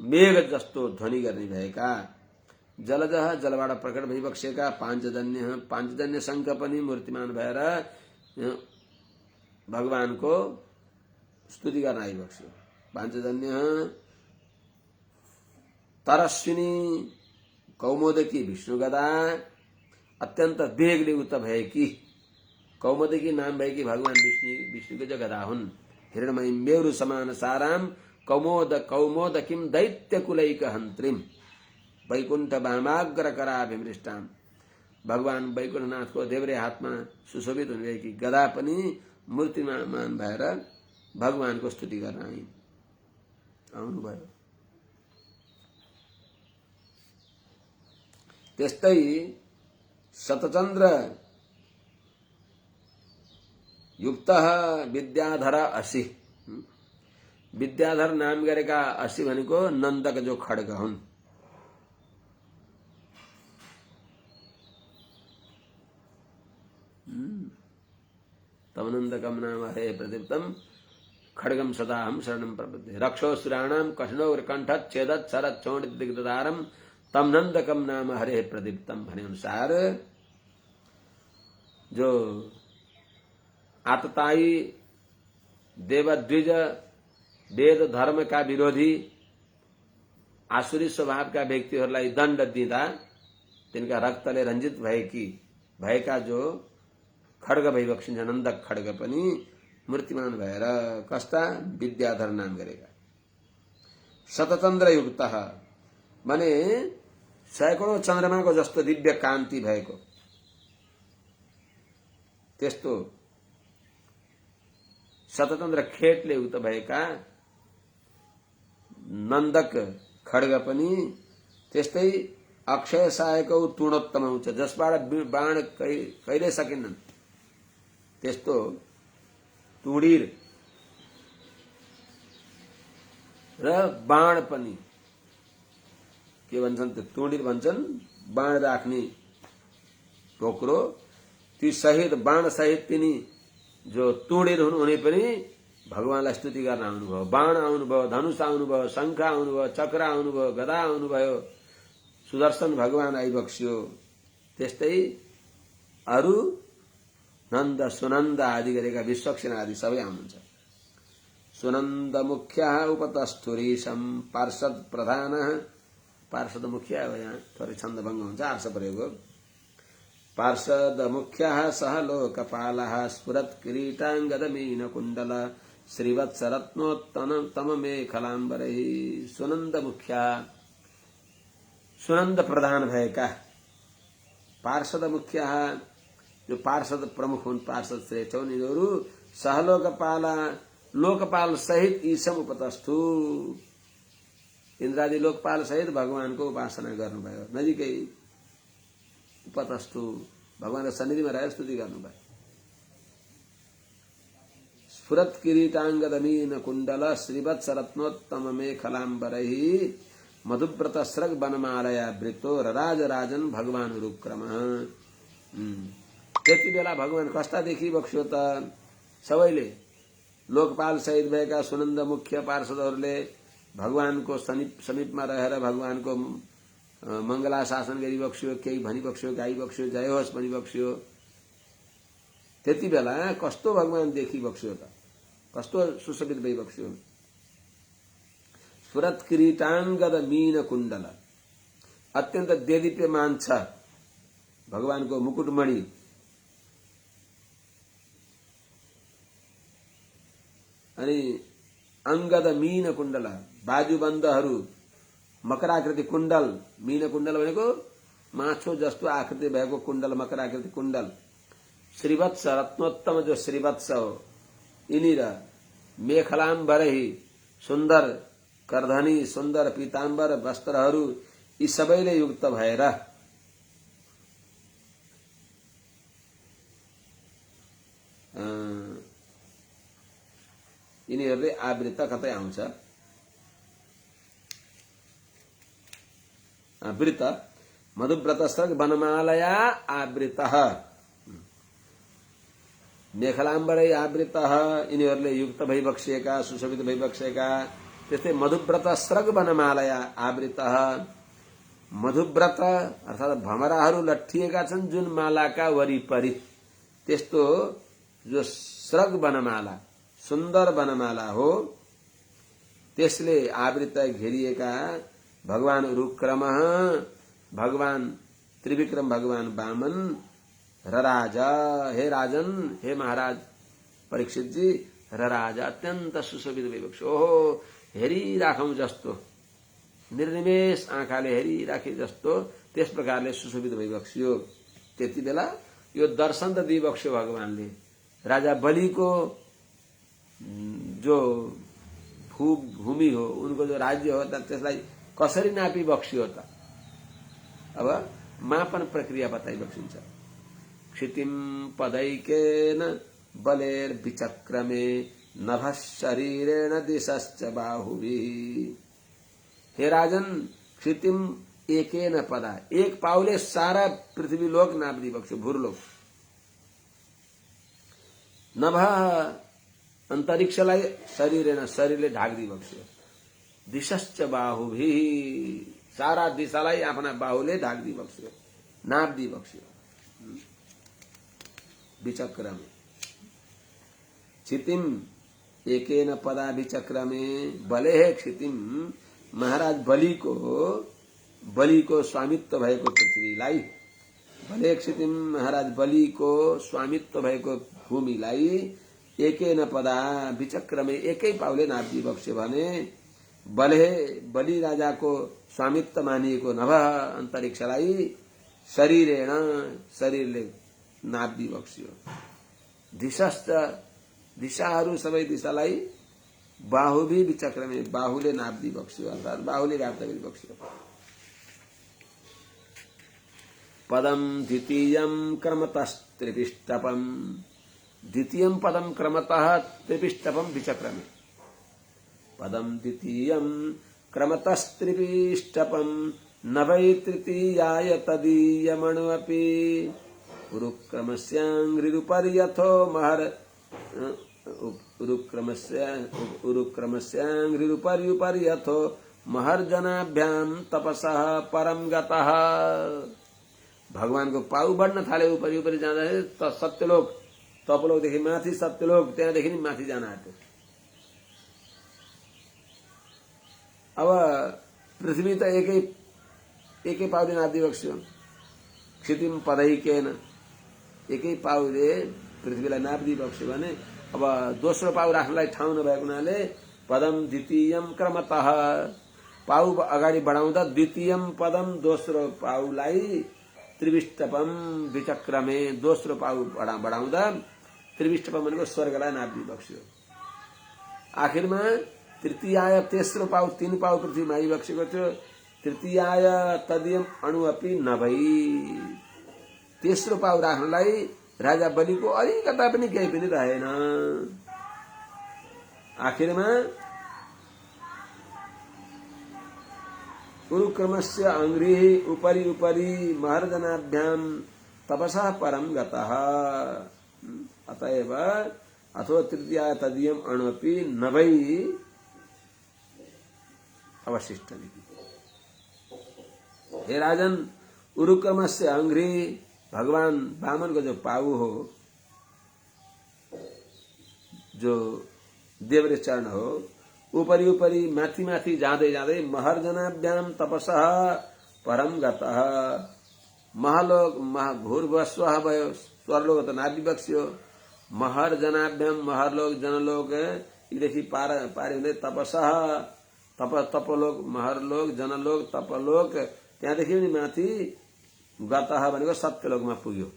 मेघ जस्तो ध्वनि गर्ने भएका जलजः जलबाट प्रकट भइबक्सेका पांचजन्य शंख पनि मूर्तिमान भएर भगवानको स्तुति गर्न आइबक्स्यो पांचजन्य तरस्विनी कौमोदकी विष्णु गदा अत्यंत वेगले उत भएकी कौमोदकी नाम भएकी भगवान विष्णुको जो गदा हुन् हिरणमयी मेरु समान साराम कौमोदकीम दैत्यकुलैक हन्त्रीम वैकुण्ठ वामाग्र कराभिमृष्टाम भगवान वैकुण्ठनाथको देब्रे हातमा सुशोभित हुनुभएकी गदा पनि मूर्तिमान भएर भगवानको स्तुति गर्न आउनुभयो। त्यस्तै शतचन्द्र युक्तः विद्याधर असि विद्याधर नाम गरेका असि भनेको नन्दक जो खड्ग हुन् तमनन्दकम नाम हरे प्रदीप्तम खड्गम सदाहम शरणम प्रपद्ये रक्षोऽसुराणां कठिनोर्कण्ठत् छेदत् शरत् चोणित दिग्ददारम तम नंदकम नाम हरे प्रदीप्तम भने अनुसार जो आतताई देवद्विज वेद धर्म का विरोधी आसुरी स्वभाव का व्यक्तिहरूलाई दण्ड दिँदा तिनका रक्तले रञ्जित भएका जो खड्ग भइबक्सिन्छ नन्दक खड्ग पनि मूर्तिमान भएर कस्ता विद्याधर नाम गरेका शतचन्द्र युक्तः माने सैकड़ौं चन्द्रमाको जस्तो दिव्य कान्ति भएको त्यस्तो शतचन्द्र खेटले उत भएका नन्दक खड्ग पनि त्यस्तै अक्षय सहायकौ तुणोत्तम हुन्छ जसबाट बाण कहिले सकिन्नन् त्यस्तो तुडीर र बाण पनि के भन्छन् त्यो तुडीर भन्छन् बाण राख्ने टोक्रो ती सहित बाण सहित तिनी जो तुडीर हुन् उनी पनि भगवानलाई स्तुति गर्न आउनुभयो बाण आउनुभयो धनुष आउनुभयो शंख आउनुभयो चक्र आउनुभयो गदा आउनुभयो सुदर्शन भगवान आइबक्स्यो त्यस्तै अरु नन्द सुनन्द आदि गरेका विश्वक्षेण आदि सबै आउनुहुन्छ सुनन्द मुख्यः उपतस्थुरीशम पार्षद प्रधान पार्षद मुख्य हो यहाँ थोरै छन्द भङ्ग हुन्छ आर्ष प्रयोग पार्षद मुख्यः सह लोकपालः स्फुरत् किरीटाङ्गदमीन कुण्डल श्रीवत्सरत्नोत्तम मेखलाम्बरै सुनन्द मुख्य सुनन्द प्रधान भएका पार्षद मुख्य जो पार्षद प्रमुख हुन् पार्षद श्रेष्ठ हुन् यिनीहरू सहलोकपाला लोकपाल सहित ईशम उपतस्थु इन्द्रादि लोकपाल सहित भगवानको उपासना गर्नुभयो नजिकै उपतस्थु भगवानको सन्निधिमा रहेर स्तुति गर्नुभयो स्फुरत् किरीटाङ्गदमीन कुण्डल श्रीवत्सरत्नोत्तम मेखलाम्बरैः मधुव्रत स्रग वनमालया वृत्तो राजराजन भगवान रुक्रम त्यति बेला भगवान कस्ता देखिबक्स्यो त सबैले लोकपाल सहित भएका सुनन्द मुख्य पार्षदहरूले भगवानको समीपमा रहेर भगवानको मंगला शासन गरिबक्स्यो केही भनिबक्स्यो गाइबक्स्यो जय होस् भनिबक्स्यो त्यति बेला कस्तो भगवान देखिबक्स्यो त कस्तो सुशोभित भइबक्स्यो स्फुरत् किरीटाङ्गद मीन कुण्डल अत्यन्त देदीप्यमान छ भगवानको मुकुटमणि अनि अंगद मीन कुण्डल बाजुबन्धहरू मकराकृति कुण्डल मीन कुण्डल भनेको माछो जस्तो आकृति भएको कुण्डल मकराकृति कुण्डल श्रीवत्स रत्नोत्तम जो श्रीवत्स हो यिनी र मेखलाम्बरही सुन्दर करधनी सुन्दर पीताम्बर वस्त्रहरू यी सबैले युक्त भएर यिनीहरूले आवृत कतै आउँछ आवृत मधुव्रतस्रग वनमालया आवृतः मेखलाम्बरै आवृतः यिनीहरूले युक्त भइबक्सिएका सुशोभित भइबक्सिएका त्यस्तै मधुव्रतस्रग वनमालया आवृतः मधुव्रत अर्थात भमराहरू लट्ठिएका छन् जुन मालाका वरिपरि त्यस्तो जो स्रग वनमाला सुन्दर वनमाला हो त्यसले आवृत घेरिएका भगवान उरुक्रम भगवान त्रिविक्रम भगवान वामन र राजा हे राजन हे महाराज परीक्षित जी र राजा अत्यन्त सुशोभित भइबक्स्यो ओहो हेरिराखौं जस्तो निर्निमेष आँखाले हेरिराखे जस्तो त्यस प्रकारले सुशोभित भइबक्स्यो त्यति बेला यो दर्शन त दिइबक्स्यो भगवानले राजा बलिको जो भूमि हो उनको जो राज्य हो त्यसलाई कसरी नापी बक्सियो त अब मापन प्रक्रिया बताइबक्सिन्छ क्षितिम पदैकेन बलेर विचक्रमे नभः शरीरेण दिशश्च बाहुभिः हे राजन क्षितिम एकेन पदा एक पाउले सारा पृथ्वी लोक नाप दिइबक्स्यो भूरलोक नभः अन्तरिक्षलाई शरीरले ढाक दिइबक्स्यो दिशश्च बाहुभिः सारा दिशालाई आफ्ना बाहुले ढाक दिइबक्स्यो नाप दिइबक्स्यो विचक्रमे क्षितिम एकेन पदा विचक्रमे बले क्षितिम महाराज बलिको स्वामित्व भएको पृथ्वीलाई बले क्षितिम महाराज बलिको स्वामित्व भएको भूमिलाई एकेन पदा विचक्रमे एकै पाउले नाप्दी बक्स्यो भने बलि राजाको स्वामित्व मानिएको नभः अन्तरिक्षलाई शरीरले नाप्दी बक्स्यो दिशश्च दिशाहरू सबै दिशालाई बाहुभी विचक्रमे बाहुले नाप्दी बक्स्यो अर्थात बाहुले व्याप्त गरी बक्स्यो पदम द्वितीयं क्रमतस्त्रिपिष्टपम द्वितीयं पदम क्रमतः त्रिपिष्टपम विचक्रमे पदम द्वितीयं क्रमतस्त्रिपिष्टपम न वै तृतीयाय तदीयमणुअपि उरुक्रमस्याङ्घ्रिरुपर्यथो महर उरुक्रमस्याङ्घ्रिरुपर्युपर्यथो महर्जनाभ्याम तपसः परम गतः भगवानको पाउ बढ्न थाले उपरि जाँदाखेरि त सत्यलोक तपलोकदेखि माथि सत्यलोक त्यहाँदेखि नि माथि जान आँट्यो अब पृथ्वी त एकै पाउले नाप्दी बक्स्यो क्षितिम पदैकेन एकै पाउले पृथ्वीलाई नाप्दी बक्स्यो भने अब दोस्रो पाउ राख्नलाई ठाउँ नभएको हुनाले पदम द्वितीयम क्रमतः पाउ अगाडि बढाउँदा द्वितीयम पदम दोस्रो पाउलाई त्रिविष्टपम विचक्रमे दोस्रो पाउ बढाउँदा त्रिविष्टपम भनेको स्वर्गलाई नाप्दी बक्स्यो आखिरमा तृतीयाय तेस्रो पाउ तीन पाउ पृथ्वीमा आइबक्सेको थियो तृतीयाय तदीयम अणुअपि नभई तेस्रो पाउ राख्नलाई राजा बलिको अलिकता पनि केही पनि रहेन आखिरमा उरुक्रमस्य अंग्रिः उपरि महर्जनाभ्याम तपसः परम गतः अतएव अथो तृतीयाय तदीयम अणुअपि नभई अवशिष्टमिति हे राजन उरुक्रमस्य अंग्री भगवान वामन को जो पाऊ हो जो देवरे चरण हो ऊपरी माथि जाँदै महर्जनाभ्याम तपसः परम गतः महलोक भूर्भुवस्वः भयो स्वरलोक त नाभि बक्स्यो महर्जनाभ्याम महरलोक जनलोक यीदेखि पारि हुँदै तपसः तपलोक महरलोक जनलोक तपलोक त्यहाँदेखि नि माथि गतः भनेको सत्यलोकमा पुग्यो।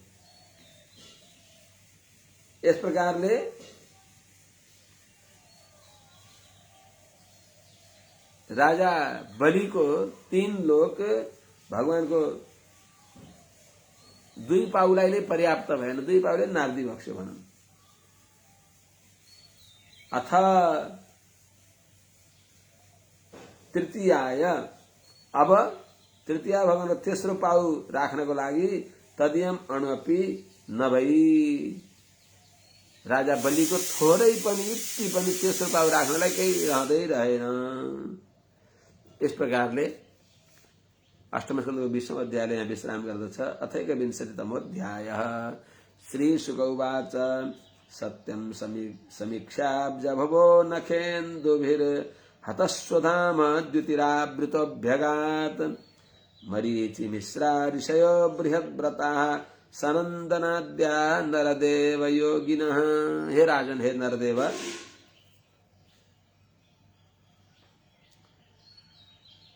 यस प्रकारले राजा बलिको 3 लोक भगवानको 2 पाउलाइले पर्याप्त भएन, 2 पाउले नाग्दी बक्स्यो भनौं। अथ तृतीयाय, अब तृतीय भगवानको तेस्रो पाउ राख्नको लागि तदियम अणुपि नभई, राजा बलिको थोरै पनि इति पनि तेस्रो पाउ राख्नलाई केही रहँदै रहेन। इस प्रकारले अष्टम स्कन्धको 20औं अध्यायले यहाँ विश्राम गर्दछ। अथैकविंशतितमोऽध्यायः। श्रीशुक उवाच सत्यं समीक्षाब्ज भवो नखेन्दुभिर्हतस्वधाम द्युतिरावृतोऽभ्यगात् मरीचिमिश्रा ऋषयो बृहद्व्रताः सनन्दनाद्या नरदेव योगिनः। हे राजन, हे नरदेव,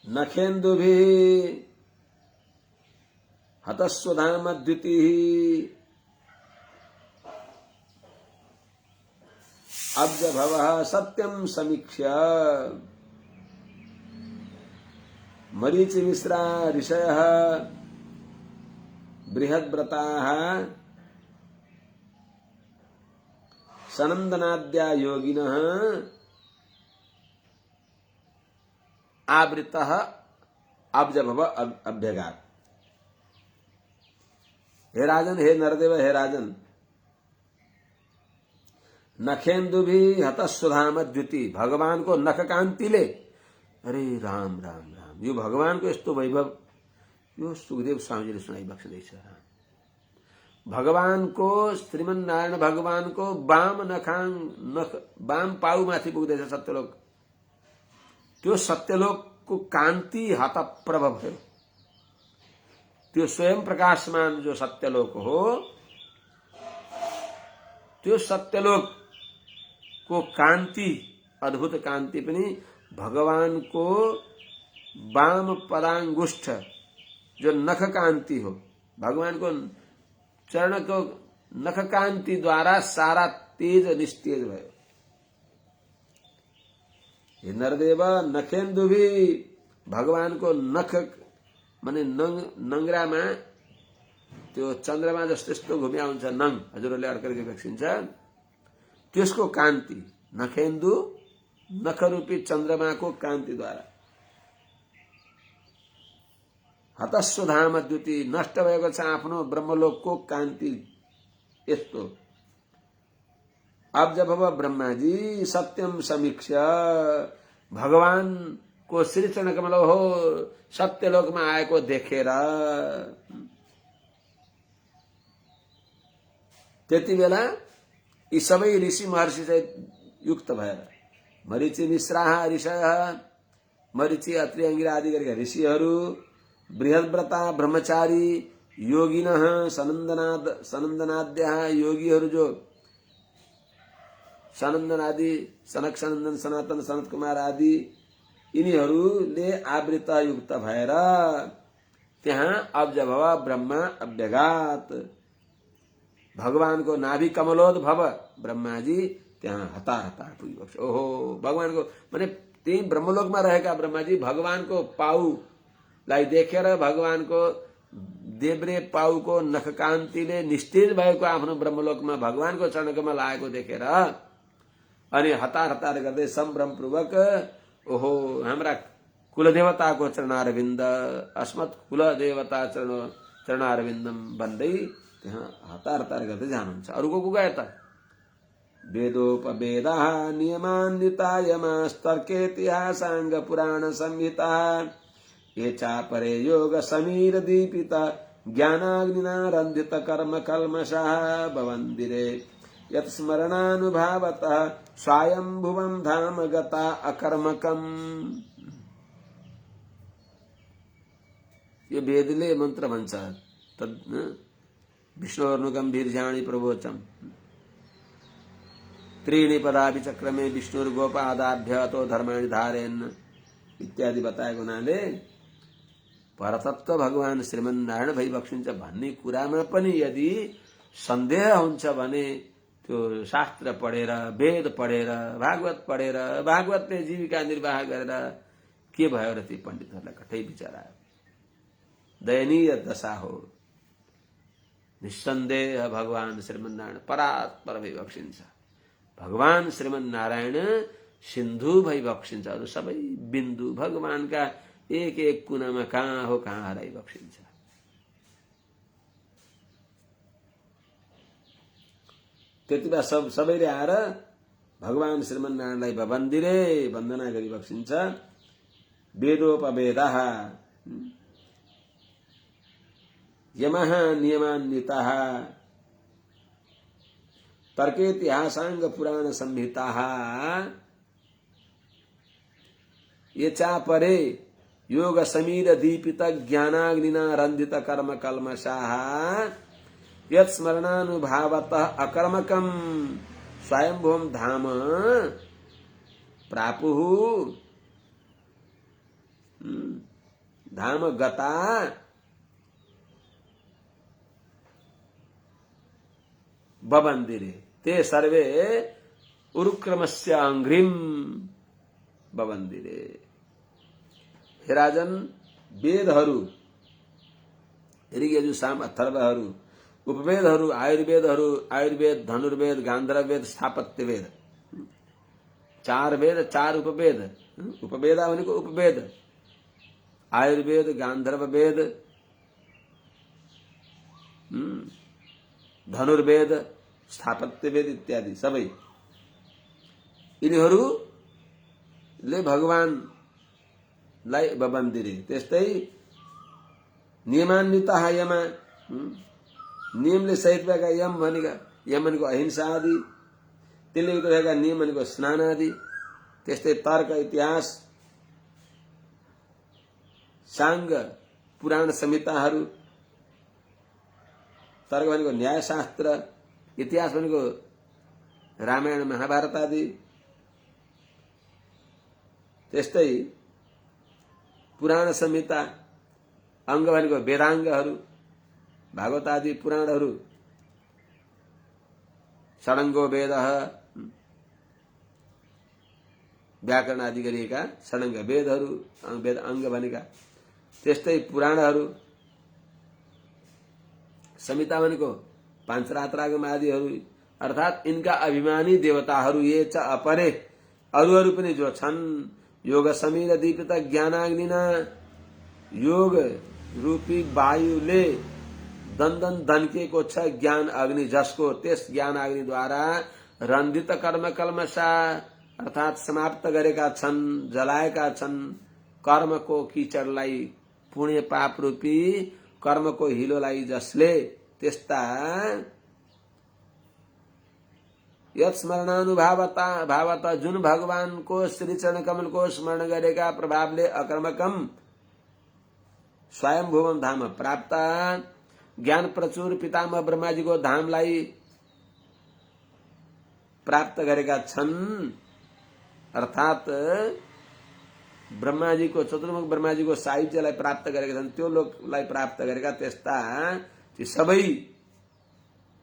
नखेन्दुभिः हतस्वधाम द्युतिः अब्ज भवः सत्यं समीक्ष्य मरीचिमिश्रा ऋषयः बृहद्व्रताः सनन्दनाद्या योगिनः आवृतः अब्जभव अभ्यगात्। हे राजन, हे नरदेव, हे राजन, नखेन्दुभि हतस्वधाम द्युति, भगवान को नख कान्तिले, अरे राम राम राम, यो भगवान को यस्तो वैभव यो सुखदेव स्वामीजीले सुनाइबक्सदैछ। भगवान को, श्रीमन नारायण भगवान को वाम वाम पाउमाथि पुग्दैछ सत्यलोक। त्यो सत्यलोकको कान्ति हतप्रभ भयो। त्यो स्वयं प्रकाशमान जो सत्यलोक हो, त्यो सत्यलोकको कान्ति, अद्भुत कान्ति पनि भगवानको वाम पदांगुष्ठ जो नख कान्ति हो, भगवानको चरणको नख कान्ति द्वारा सारा तेज निस्तेज भयो। हे नरदेव, नखेन्दुभि, भगवानको नख माने नङ्ग्रामा त्यो चन्द्रमा जस्तो यस्तो घुम्या हुन्छ नङ, हजुरहरूले अर्कर्के भेक्सिन्छ, त्यसको कान्ति, नखेन्दु नखरूपी चन्द्रमाको कान्तिद्वारा हतस्वधाम द्युति, नष्ट भएको छ आफ्नो ब्रह्मलोकको कान्ति। यस्तो अब जब ब्रह्माजी सत्यम समीक्ष, भगवान को श्री चरण कमल हो सत्यलोकमा आएको देखेर त्यति बेला यी सबै ऋषि महर्षि चाहिँ युक्त भएर मरीचि मिश्राः ऋषयः, मरीचि अत्रि अंगिरा आदि गरेका ऋषिहरू, बृहद्व्रता ब्रह्मचारी योगिनः सनन्दनाद्यः योगीहरू जो सनन्दन आदि सनक सनन्दन सनातन सनत कुमार आदि यिनीहरूले आवृत युक्त भएर त्यहाँ अब्जभव ब्रह्मा अभ्यगात, भगवानको नाभि कमलोद्भव ब्रह्माजी त्यहाँ हतार हतार पुगिबक्छ। ओहो, भगवानको माने त्यही ब्रह्मलोकमा रहेका ब्रह्माजी भगवानको पाउलाई देखेर, भगवानको देब्रे पाउको नखकान्तिले निस्तेज भएको आफ्नो ब्रह्मलोकमा भगवानको चरणकमल आएको देखेर अनि हतार हतार गर्दै सम्भ्रम पूर्वक, ओहो, हाम्रा कुलदेवताको चरणारविन्द, अस्मत् कुलदेवता चरणारविन्दम भन्दै त्यहाँ हतार हतार गर्दै जानुहुन्छ। अरूको को गए त? वेदोपवेदाः नियमान्वितायमास्तर्केतिहासाङ्ग पुराण संहिता ये चापरे योग समीर दीपिता ज्ञानाग्निना रन्धित कर्म कल्मषः भवन्दिरे यत् स्मरणानुभावतः स्वायंभुवं धाम गता अकर्मकम्। यो वेदले मन्त्र भन्छ, तद् विष्णोर्नुगम्भीर्याणि प्रवोचम्। त्रीणि पदापि चक्र में विष्णुर्गोपादाभ्य तो धर्माणि धारेन इत्यादि बताएको हुनाले परतत्व भगवान श्रीमन्नारायण भइबक्सिन्छ भन्ने कुरामा पनि यदि सन्देह हुन्छ भने त्यो शास्त्र पढेर वेद पढेर भागवतले जीविका निर्वाह गरेर के भयो र ती पण्डितहरूलाई कतै विचार आयो। दयनीय दशा हो। निस्सन्देह भगवान श्रीमन्नारायण परात्पर भइबक्सिन्छ। भगवान श्रीमन्नारायण सिन्धु भइबक्सिन्छ। अरू सबै बिन्दु भगवानका एक एक कुनामा कहाँ हो कहाँ हराइबक्सिन्छ। त्यति बेला सबैले आएर भगवान श्रीमन्नारायणलाई भवन्दिरे वन्दना गरिबक्सिन्छ। वेदोपवेदः यमः नियमान्वितः तर्केतिहासांग पुराण संहिताः ये चापरे योग समीर दीपित ज्ञानाग्निना रंधित कर्म कल्मषाः यत् स्मरणानुभावतः अकर्मकं स्वयंभुवं धाम प्रापुः धाम गता बवन्दिरे ते सर्वे उरुक्रमस्य अंघ्रिम बवन्दिरे। हे राजन, वेदहरू ऋग्यजु साम अथर्वहरू, उपवेदहरू, आयुर्वेद, धनुर्वेद, गान्धर्ववेद, स्थापत्य वेद, 4 वेद 4 उपवेद। उपवेदा भनेको उपवेद, आयुर्वेद, गान्धर्व वेद, धनुर्वेद, स्थापत्य वेद इत्यादि सबै यिनीहरूले भगवानलाई बवन्दिरे। त्यस्तै नियमान्वितः यम, नियमले सहित भएका यम भनेको अहिंसा आदि, त्यसले युक्त भएका नियम भनेको स्नान आदि। त्यस्तै तर्क इतिहास सांग पुराण संहिताहरू, तर्क भनेको न्यायशास्त्र, इतिहास भनेको रामायण महाभारत आदि। त्यस्तै पुराण संहिता अंग भनेको वेदांगहरू, भागवत आदि पुराणहरू, षडङ्गो वेदः, व्याकरण आदि गरिएका षडङ्ग वेदहरू, वेद अंग भनेका। त्यस्तै पुराणहरू, संहिता भनेको पांचरात्रागम आदिहरू, अर्थात इनका अभिमानी देवताहरू ये च अपरे, अरू पनि जो छन्, योग समीर दीपित ज्ञानाग्निना, योग रूपी वायुले दन्दन दन्केको छ ज्ञान अग्नि, जसको त्यस ज्ञान अग्निद्वारा रन्धित कर्म कल्मषा, अर्थात समाप्त गरेका छन्, जलाएका छन् कर्मको कीचडलाई, पुण्य पाप रूपी कर्मको हिलोलाई, जसले त्यस्ता यत् स्मरणानुभावता जुन भगवानको श्री चरण कमलको स्मरण गरेका प्रभावले अकर्मकम स्वयंभुवम धाम प्राप्त, ज्ञान प्रचुर पितामह ब्रह्माजीको धामलाई प्राप्त गरेका छन्। अर्थात ब्रह्माजीको, चतुर्मुख ब्रह्माजीको साहित्यलाई प्राप्त गरेका छन्, त्यो लोकलाई प्राप्त गरेका त्यस्ता ती सबै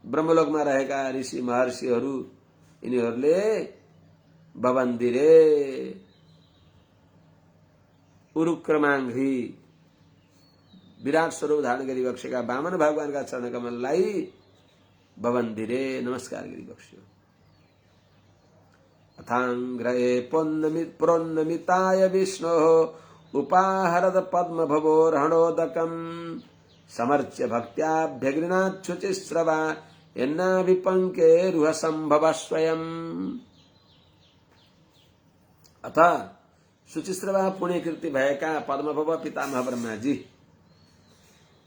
ब्रह्मलोकमा रहेका ऋषि महर्षिहरू, यिनीहरूले बवन्दिरे उरुक्रमाङ्घ्रि, विराट स्वरूप धारण गरिबक्सेका वामन भगवानका चरण कमललाई बवन्दिरे नमस्कार गरिबक्स्यो। अथाङ्घ्रये प्रोन्नमिताय विष्णोः उपाहरद पद्म भवोर्हणोदकम् समर्च्य भक्त्याभ्यगृणात् शुचिस्रवा यन्नाभिपङ्के रुह संभव स्वयं। अथ शुचिस्रवा पुण्य कीर्ति भएका पद्मभव पितामह ब्रह्माजी,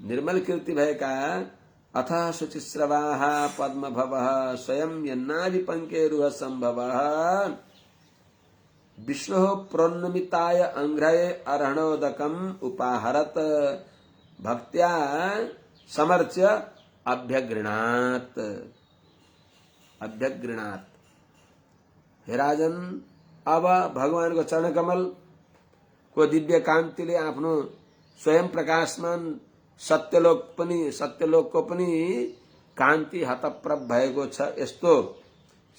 निर्मल कीर्ति भएका अथ शुचिस्रवाः पद्मभवः स्वयं यन्नाभिपङ्के रुह संभवः विष्णुः प्रोन्नमिताय अंघ्रये अर्हणोदकम् उपाहरत भक्त्या समर्च्य अभ्यगृणात्। हे राजन, अब भगवानको चरण कमल को दिव्य कान्तिले आफ्नो स्वयं प्रकाशमान सत्यलोकको पनि कान्ति हतप्रभ भएको छ। यस्तो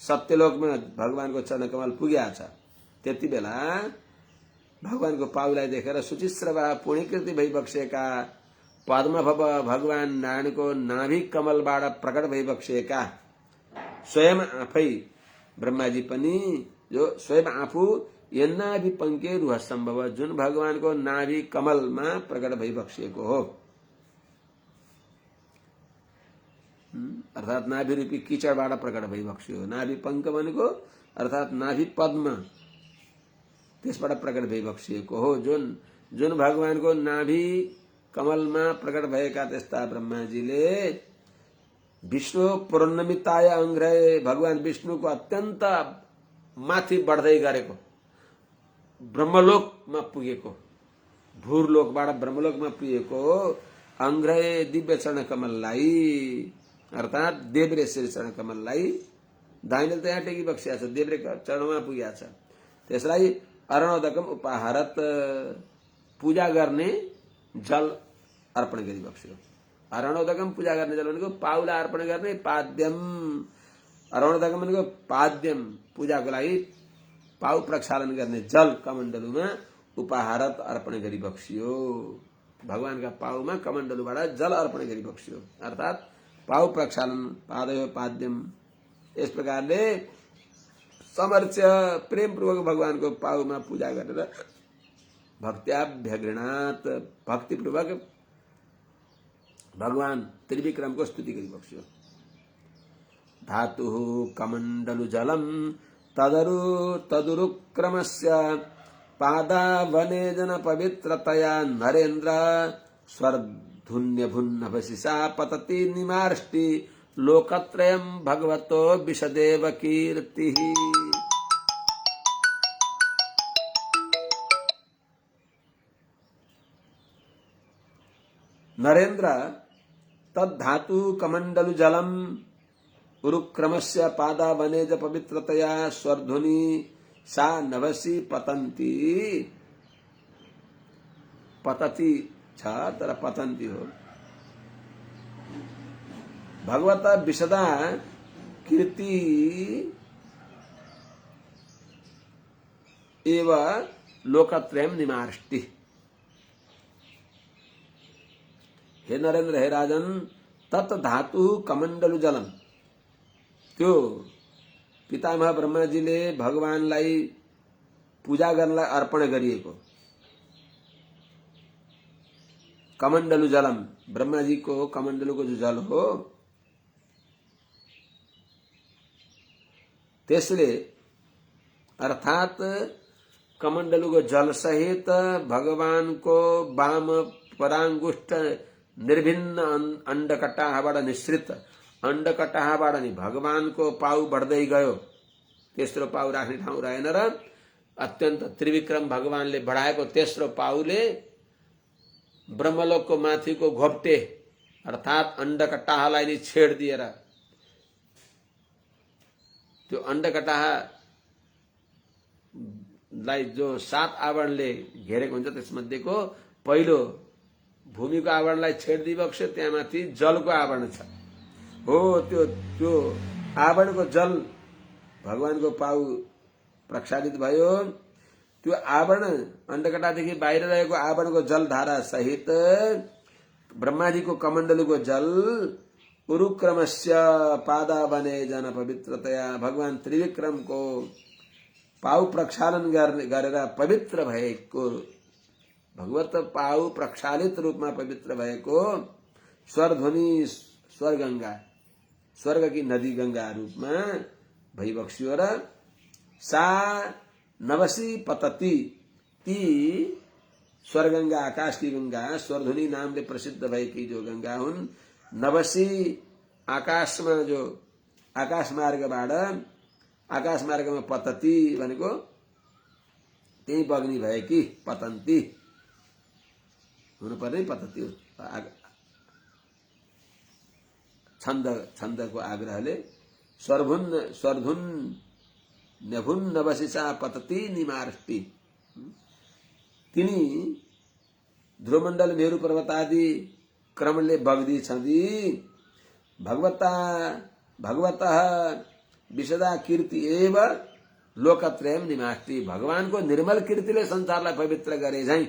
सत्यलोकमा भगवानको चरण कमल पुगेको छ। त्यति बेला भगवानको पाउलाई देखेर सुचिश्रवा पुण्यकृति भइबक्सेका पद्मभव भगवान नारायणको नाभि कमलबाट प्रकट भइबक्सेका स्वयं आफै ब्रह्माजी पनि, जो स्वयं आफू यन्नाभि पंके रुह सम्भव, जुन भगवानको नाभि कमलमा प्रकट भइबक्सिएको हो, अर्थात नाभि रूपी किचडबाट प्रकट भइबक्सियो। नाभि पंक भनेको अर्थात नाभि पद्म, त्यसबाट प्रकट भइबक्सिएको हो। जुन भगवानको नाभि कमलमा प्रकट भएका त्यस्ता ब्रह्माजीले विष्णु पूर्णमिताय अंग्रहे, भगवान विष्णुको अत्यन्त माथि बढ्दै गरेको ब्रह्मलोकमा पुगेको, भूरलोकबाट ब्रह्मलोकमा पुगेको अंग्रहे दिव्य चरण कमललाई, अर्थात देब्रे श्री चरण कमललाई दाहिने त यहाँ टेकी बक्सिया छ, देब्रे चरणमा पुगेको छ। त्यसलाई अरणोदकम उपाहारत, पूजा गर्ने जल अर्पण गरी बक्स्यो। अरणोदकम पूजा गर्ने जल भनेको पाउला अर्पण गर्ने पाद्यम, अरणोदकम भनेको पाद्यम, पूजाको लागि पाउ प्रक्षालन गर्ने जल कमण्डलुमा उपाहारत अर्पण गरी बक्सियो। भगवानका पाउमा कमण्डलुबाट जल अर्पण गरी बक्सियो, अर्थात पाउ प्रक्षालन, पादयो पाद्यम। यस प्रकारले समर्च्य प्रेमपूर्वक भगवानको पाउमा पूजा गरेर भक्त्याभ्यगृणात, भक्तिपूर्वक भगवान त्रिविक्रमको स्तुति गरी बक्स्यो। धातुः कमण्डलु जलम तदुरुक्रमस्य पादावनेजन पवित्रतया नरेन्द्र स्वर्धुन्यभुन्नभशिषा पतति निमार्ष्टि लोकत्रयं भगवतो विशदेव कीर्तिः। नरेन्द्र तद्धातु कमण्डलु जलम उरुक्रमस्य पादावनेज पवित्रतया स्वर्धुनि सा नभसी पतन्ति, पतति छ तर पतन्ति हो। भगवता विशदा कीर्ति एव लोकत्रयम निमार्ष्टि। हे नरेन्द्र, हे राजन, तत् धातु कमण्डलु जलम, त्यो पितामह ब्रह्माजीले भगवानलाई पूजा गर्नलाई अर्पण गरिएको कमण्डलु जलम, ब्रह्माजीको कमण्डलुको जो जल हो, त्यसले अर्थात कमण्डलुको जल सहित भगवानको वाम परांगुष्ठ निर्भिन्न अंडकटाहबाट निश्रित अंडकटाहबाट नि भगवानको पाउ बढ्दै गयो। तेस्रो पाउ राख्ने ठाउँ रहेन र अत्यन्त त्रिविक्रम भगवानले बढाएको तेस्रो पाउले ब्रह्मलोकको माथिको घोप्टे अर्थात अंडकटाहलाई नि छेड दिएर त्यो अंडकटाहलाई जो 7 आवरणले घेरेको हुन्छ त्यसमध्येको पहिलो भूमिको आवरणलाई छेड दिइबक्स्यो, त्यहाँमाथि जलको आवरण छ हो। त्यो आवरणको जल भगवानको पाउ प्रक्षालित भयो। त्यो आवरण अंडकटादेखि बाहिर रहेको आवरणको जल धारा सहित ब्रह्माजीको कमण्डलुको जल उरुक्रमस्य पादावनेजन पवित्रतया, भगवान त्रिविक्रमको पाउ प्रक्षालन गरेर पवित्र भएको, भगवत पाउ प्रक्षालित रूपमा पवित्र भएको स्वरध्वनि स्वरगंगा, स्वर्ग की नदी गंगा रूपमा भइबक्स्यो र सा नवसी पतति, ती स्वरगंगा, आकाश की गंगा, स्वरध्वनि नामले प्रसिद्ध भएकी जो गंगा हुन्, नवसी आकाशमा जो आकाश मार्गमा पतति भनेको त्यही बग्नी भएकी पतन्ती हुनुपर्ने, पतति छन्दको आग्रहले स्वर्धुन नभुन नवशिषा पतती निमार्ष्टि। तिनी ध्रुवमण्डल मेरु पर्वत आदि क्रमले बग्दी छँदी भगवतः विशदा कीर्ति एव लोकत्रयम निमाष्टि। भगवान को निर्मल कीर्तिले संसारलाई पवित्र गरे झैं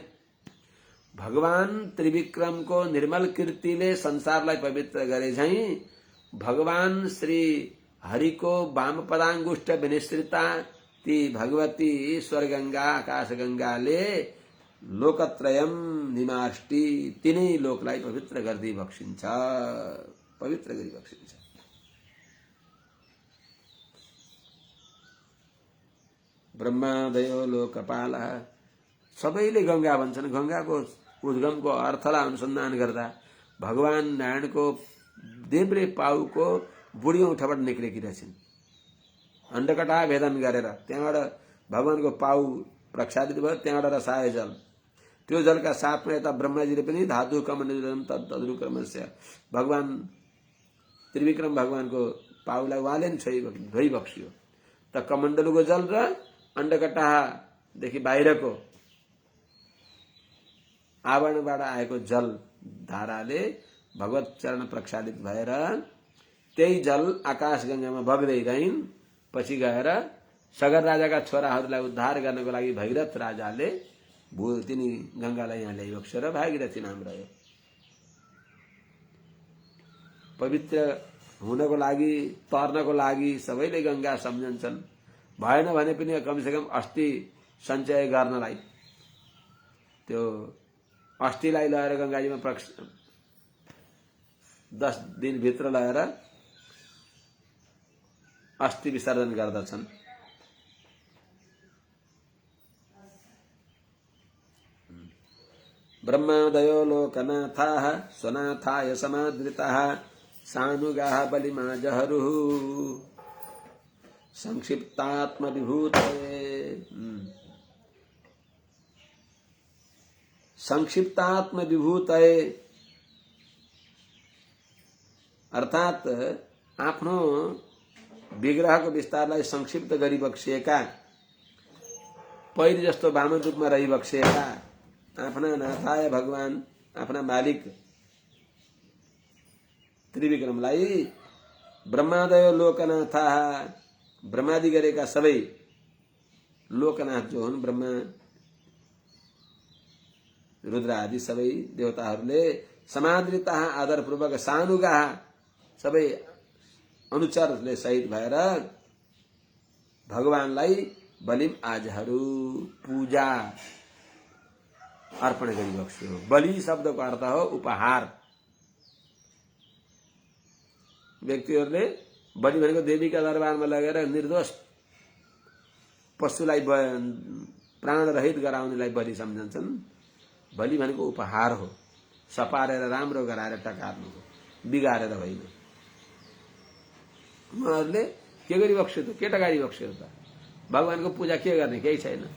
भगवान त्रिविक्रम को निर्मल कीर्तिले संसारलाई पवित्र गरे झैं भगवान श्री हरि को वाम पदांगुष्ठ विनिश्रिता ती भगवती स्वर्गंगा आकाशगंगाले लोकत्रयम निमाष्टि तिनै लोकलाई पवित्र गर्दै बक्सिन्छ, पवित्र गरी बक्सिन्छ। ब्रह्मादयो लोकपालः सबैले गंगा भन्छन्। गंगाको उद्गमको अर्थलाई अनुसन्धान गर्दा भगवान नारायणको देब्रे पाउको बुढी औँठाबाट निक्लेकी रहेछन्। अण्डकटा भेदन गरेर त्यहाँबाट भगवानको पाउ प्रक्षालित भयो, त्यहाँबाट रसाए जल। त्यो जलका साथमा यता ब्रह्माजीले पनि धातु कमण्डलम तद्रुक्रमस्य भगवान त्रिविक्रम भगवानको पाउलाई उहाँले पनि धोइ बक्सियो। त कमण्डलुको जल र अण्डकटादेखि बाहिरको आवरणबाट आएको जल धाराले भगवत चरण प्रक्षालित भएर त्यही जल आकाश गंगामा बग्दै गइन्। पछि गएर सगर राजाका छोराहरूलाई उद्धार गर्नको लागि भगीरथ राजाले तिनी गंगालाई यहाँ ल्याइ बक्सेर भागीरथी नाम रह्यो। पवित्र हुनको लागि तर्नको लागि सबैले गंगा सम्झन्छन्। भएन भने पनि कमसेकम अस्थि सञ्चय गर्नलाई त्यो अस्थिलाई लगेर गंगाजीमा 10 दिनभित्र लगेर अस्थि विसर्जन गर्दछन्। ब्रह्मादयो लोकनाथाः स्वनाथाय समादृताः सानुगाः बलिमा जहरुः संक्षिप्तात्म विभूतये। संक्षिप्तात्म विभूतये अर्थात आफ्नो विग्रहको विस्तारलाई संक्षिप्त गरी बक्सिएका, पहिले जस्तो वामन रूपमा रही बक्सिएका आफ्ना नाथाय भगवान आफ्ना मालिक त्रिविक्रमलाई ब्रह्मादय लोकनाथाः ब्रह्मादि गरेका सबै लोकनाथ जो हुन् ब्रह्मा रुद्र आदि सबै देवताहरूले समादृताः आदरपूर्वक सानुगाः सबै अनुचरले सहित भएर भगवानलाई बलिम आजहरू पूजा अर्पण गरी बक्स्यो। बलि शब्दको अर्थ हो उपहार। व्यक्तिहरूले बलि भनेको देवीका दरबारमा लगेर निर्दोष पशुलाई प्राण रहित गराउनेलाई बलि सम्झन्छन्। बलि भनेको उपहार हो, सपारेर राम्रो गराएर टकार्नु हो, बिगारेर होइन। उहाँहरूले के गरी बक्स्यो त, के टकारी बक्स्यो त? भगवानको पूजा के गर्ने? केही छैन,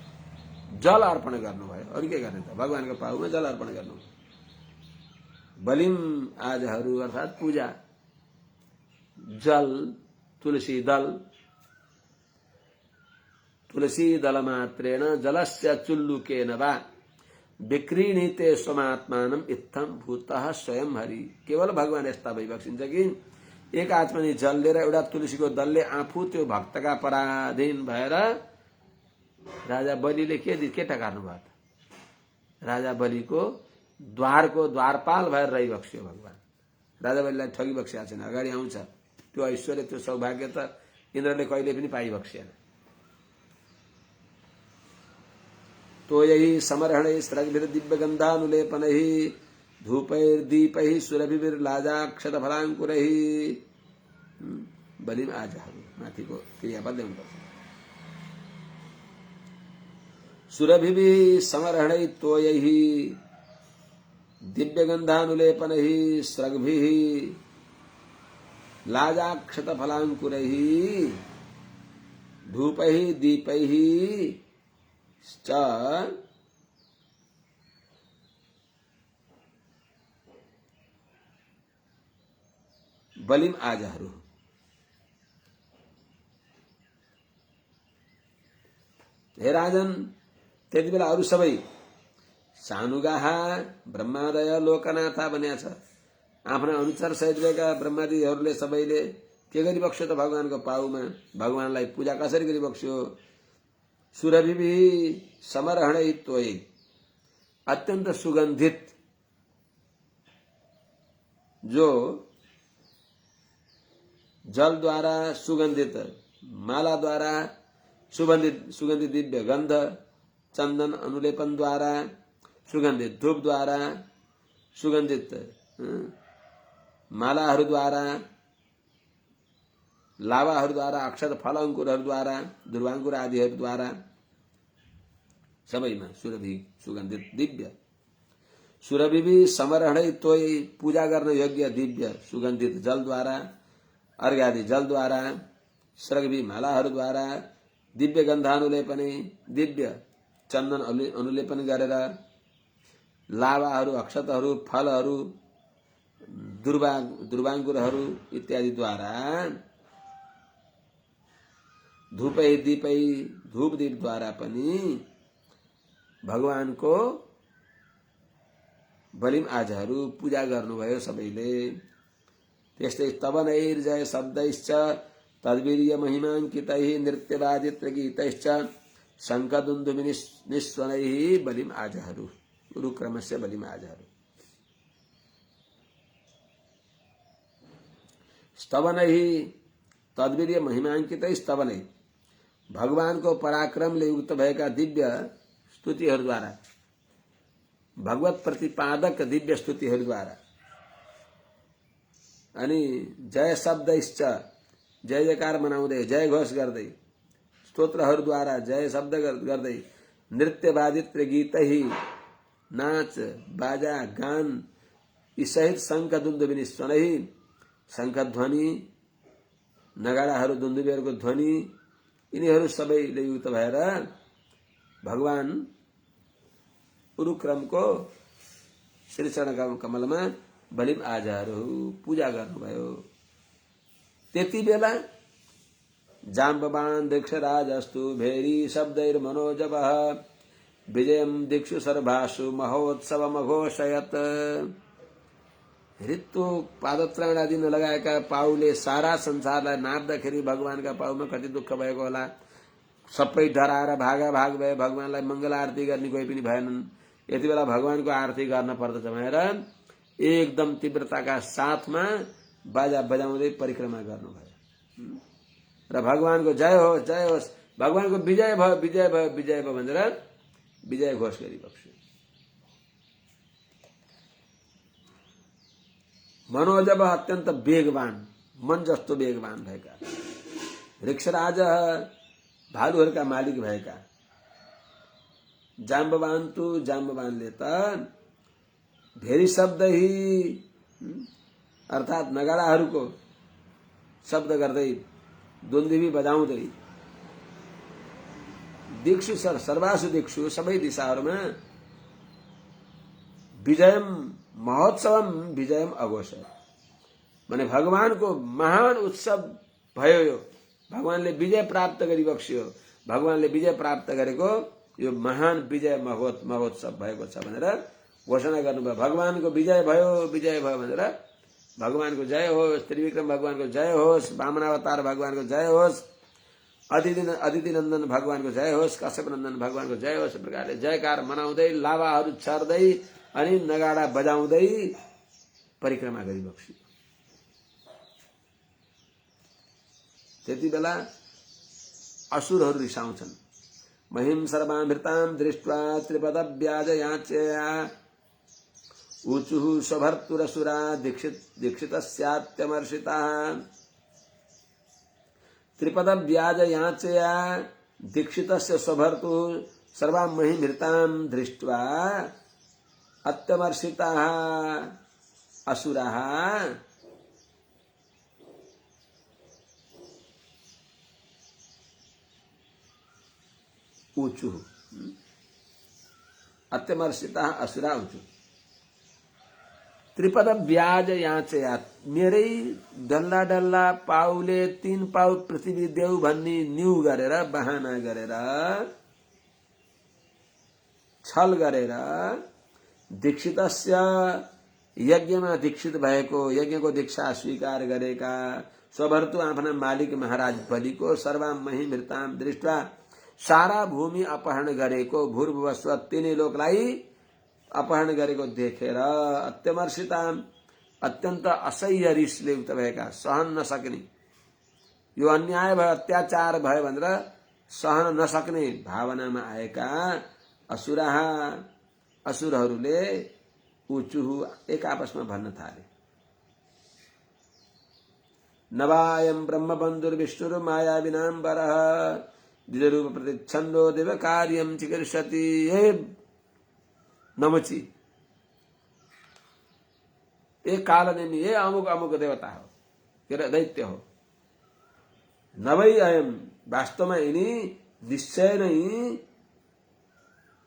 जल अर्पण गर्नुभयो। अरू के गर्ने त? भगवानको पाउमा जल अर्पण गर्नु। बलिम आजहरू अर्थात पूजा। जल तुलसी दल, तुलसी दल मात्रेण जलस्य चुल्लुकेन वा विक्रीणीते स्वमात्मानम इत्थम भूतः स्वयं हरि। केवल भगवान यस्ता भइबक्सिन्छ कि एक आचमनी जल लिएर एउटा तुलसीको दलले आफू त्यो भक्तका पराधीन भएर राजा बलिले के टकार्नु भयो त? राजा बलिको द्वारको द्वारपाल भएर रहिबक्स्यो भगवान। राजा बलिलाई ठगी बक्सिया छैन। अगाडि आउँछ त्यो ऐश्वर्य, त्यो सौभाग्य त इन्द्रले कहिले पनि पाइबक्सिएन। तोयैः समर्हणैः स्रग्भिर् दिव्यगन्धानुलेपनैः धूपैर्दीपैः सुरभिर्लाजाक्षतफलाङ्कुरैः। बलिम आजहरू माथिको क्रियापद ल्याउनुपर्छ। सुरभिभिः समर्हणैः तोयैः दिव्यगन्धानुलेपनैः स्रग्भिः लाजाक्षतफलाङ्कुरैः धूपैः दीपैः च बलिम आजहरू। हे राजन, त्यति बेला अरू सबै सानुगाहा ब्रह्मादय लोकनाथा बन्या छ। आफ्ना अनुसार सहित गएका ब्रह्मादीहरूले सबैले के गरी बक्स्यो त भगवानको पाउमा, भगवानलाई पूजा कसरी गरी बक्स्यो। सुरभिभि समरहणै त्वयि, अत्यन्त सुगन्धित जो जल द्वारा सुगन्धित, माला द्वारा सुगन्धित दिव्य गन्ध, चन्दन अनुलेपन द्वारा सुगन्धित, धूप द्वारा सुगन्धित मालाहरू द्वारा, लावाहरू द्वारा, अक्षत फल अंकुरहरू द्वारा, दुर्वांकुर आदिहरू द्वारा सबैमा सुरभि सुगन्धित दिव्य, सुरभिभि समरहणै त्वयि, पूजा गर्न योग्य दिव्य सुगन्धित जलद्वारा, अर्घ्यादि जलद्वारा, स्रगभि मालाहरूद्वारा, दिव्य गन्धानुलेपने, दिव्य चन्दन अनुलेपन गरेर, लावाहरू, अक्षतहरू, फलहरू, दुर्वांकुरहरू इत्यादिद्वारा, धूपै दीपै, धूप दीपद्वारा पनि भगवानको बलिम आजहरू पूजा गर्नुभयो सबैले। त्यस्तै स्तवनैर्जय शब्दैश्च तद्वीर्य महिमाङ्कितैः नृत्यवादित्र गीतैश्च शङ्खदुन्दुभिनिस्वनैः बलिम आजहरू, गुरुक्रमस्य बलिम आजहरू। स्तवनैः तद्वीर्य महिमाङ्कितैः, स्तवनै भगवानको पराक्रमले युक्त भएका दिव्य स्तुतिहरूद्वारा, भगवत प्रतिपादक दिव्य स्तुतिहरूद्वारा, अनि जय शब्दैश्च, जय जयकार मनाउँदै, जय घोष गर्दै, स्तोत्रहरूद्वारा जय शब्द गर्दै, नृत्य वादित्र गीतै, नाच बाजा गान यी सहित शङ्ख दुन्दुभिनि स्वनै, शङ्ख ध्वनि, नगाडाहरू, दुन्दुभिहरूको ध्वनि, यिनीहरू सबैले युक्त भएर भगवान उरुक्रमको श्री चरण कमलमा बलिम आजहरू पूजा गर्नुभयो। त्यति बेला जाम्बवान दीक्षराजस्तु भेरी शब्दैर्मनोजवः विजयं दीक्षु सर्वासु महोत्सवमघोषयत्। ऋतु पादत्राण आदि लगाएका पाउले सारा संसारलाई नाप्दाखेरि भगवानका पाउमा कति दुःख भएको होला। सबै डराएर भागाभाग भए, भगवानलाई मंगल आरती गर्ने कोही पनि भएनन्। यति बेला भगवानको आरती गर्न पर्दछ भनेर एकदम तीव्रताका साथमा बाजा बजाउँदै परिक्रमा गर्नुभयो र भगवानको जय होस्, जय होस्, भगवानको विजय भयो, विजय भयो, विजय भयो भनेर विजय घोष गरिबक्स्यो। मनोजव अत्यन्त वेगवान, मन जस्तो वेगवान भएका, ऋक्षराज भालुहरूका मालिक भएका, जाम्बवान तु जाम्बवानले त भेरी शब्द ही अर्थात नगाडाहरूको शब्द गर्दै, दुन्दुभी बजाउँदै, दिक्षु सर्वासु दिक्षु सबै दिशाहरूमा विजयम महोत्सवम विजयम अघोष माने भगवानको महान उत्सव भयो। यो भगवानले विजय प्राप्त गरिबक्स्यो, भगवानले विजय प्राप्त गरेको यो महान विजय महोत्सव भएको छ भनेर घोषणा गर्नुभयो। भगवानको विजय भयो, विजय भयो भनेर भगवानको जय होस्, त्रिविक्रम भगवानको जय होस्, वामनावतार भगवानको जय होस्, अदिति नन्दन भगवानको जय होस्, कश्यप नन्दन भगवानको जय होस् प्रकारले जयकार मनाउँदै, लावाहरू छर्दै अनि नगाडा बजाउँदै परिक्रमा गरिबक्स्यो। त्यति बेला असुरहरू रिसाउँछन्। महिम सर्वामृतां दृष्ट्वा त्रिपदव्याजयाचया ऊचुः स्वभर्तुरसुरा दीक्षितस्यात्यमर्षिताः। त्रिपदव्याजयाचया दीक्षितस्य स्वभर्तुः सर्वां महिमृतां दृष्ट्वा अत्यमर्षिताः असुराः ऊचुः, अत्यमर्षिताः असुरा ऊचुः। त्रिपद ब्याज याचया, मेरै डल्ला डल्ला पाउले 3 पाउ पृथ्वी देऊ भन्ने न्यू गरेर बहाना गरेर छल गरेर दीक्षितस्य यज्ञमा दीक्षित भएको यज्ञको दीक्षा स्वीकार गरेका स्वभर्तु आफ्ना मालिक महाराज बलिको सर्वामहि मृताम दृष्टवा सारा भूमि अपहरण गरेको भूर्भुवस्व तिनै लोकलाई अपहरण गरेको देखेर अत्यमर्षिताम अत्यन्त असह्य रिसले युक्त भएका सहन नसक्ने यो अन्याय भयो अत्याचार भयो भनेर सहन नसक्ने भावनामा आएका असुरहरूले उचुहु एक आपसमा भन्न थाले नवायम ब्रह्मबन्धुर विष्णुर मायाविनाम्बरः द्विजरूप प्रतिच्छन्दो देव कार्यम चिकीर्षति। हे नमची ये कालनेमी ये अमुक अमुक देवता हो के दैत्य हो नवै अयम वास्तवमा यिनी निश्चय नै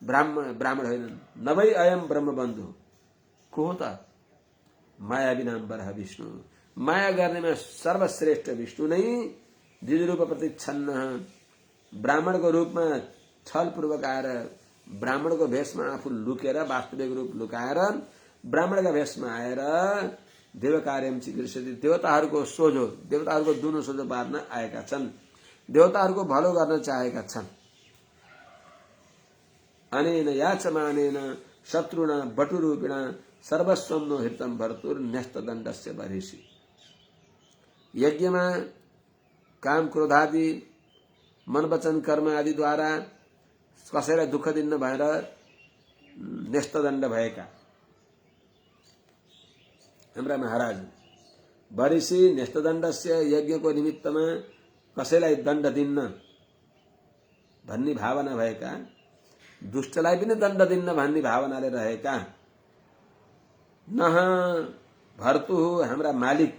ब्राह्मण होइनन् नवै अयम ब्रह्मबन्धु को हो त मायाविनाम्बरः विष्णु माया गर्नेमा सर्वश्रेष्ठ विष्णु नै द्विजरूप प्रतिच्छन्न ब्राह्मणको रूपमा छलपूर्वक आएर ब्राह्मणको भेषमा आफू लुकेर वास्तविक रूप लुकाएर ब्राह्मणका भेषमा आएर देव कार्यम चिकीर्षति देवताहरूको सोझो देवताहरूको दुनो सोझो पार्न आएका छन् देवताहरूको भलो गर्न चाहेका छन्। अनेन याचमानेन शत्रुणा बटुरूपिणा सर्वस्वं नो हृतम भर्तुर न्यस्तदण्डस्य बर्हिषि। यज्ञमा काम क्रोधादि मन वचन कर्म आदिद्वारा कसैलाई दुःख दिन्न भएर न्यस्तदण्ड भएका हाम्रा महाराज बरिसी न्यस्तदण्डस्य यज्ञको निमित्तमा कसैलाई दण्ड दिन्न भन्ने भावना भएका दुष्टलाई पनि दण्ड दिन्न भन्ने भावनाले रहेका नह भर्तु हाम्रा मालिक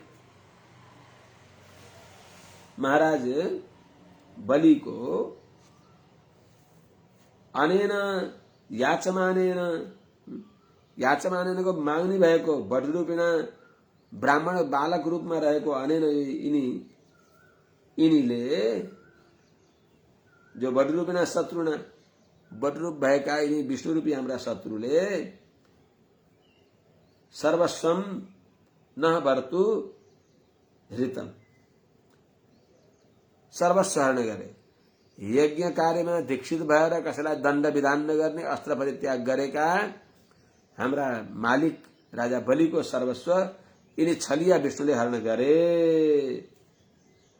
महाराज बलिको अनेन याचमानेनको माग्ने भएको बटरूपिणा ब्राह्मण बालक रूपमा रहेको अनेन यिनीले जो बटरूपिणा शत्रुना बटरूप भएका यिनी विष्णुरूपी हाम्रा शत्रुले सर्वस्वम न भर्तु हृतम सर्वस्व हरण गरे यज्ञ कार्यमा दीक्षित भएर कसैलाई दण्ड विधान नगर्ने अस्त्र परित्याग गरेका हाम्रा मालिक राजा बलिको सर्वस्व यिनी छलिया विष्णुले हरण गरे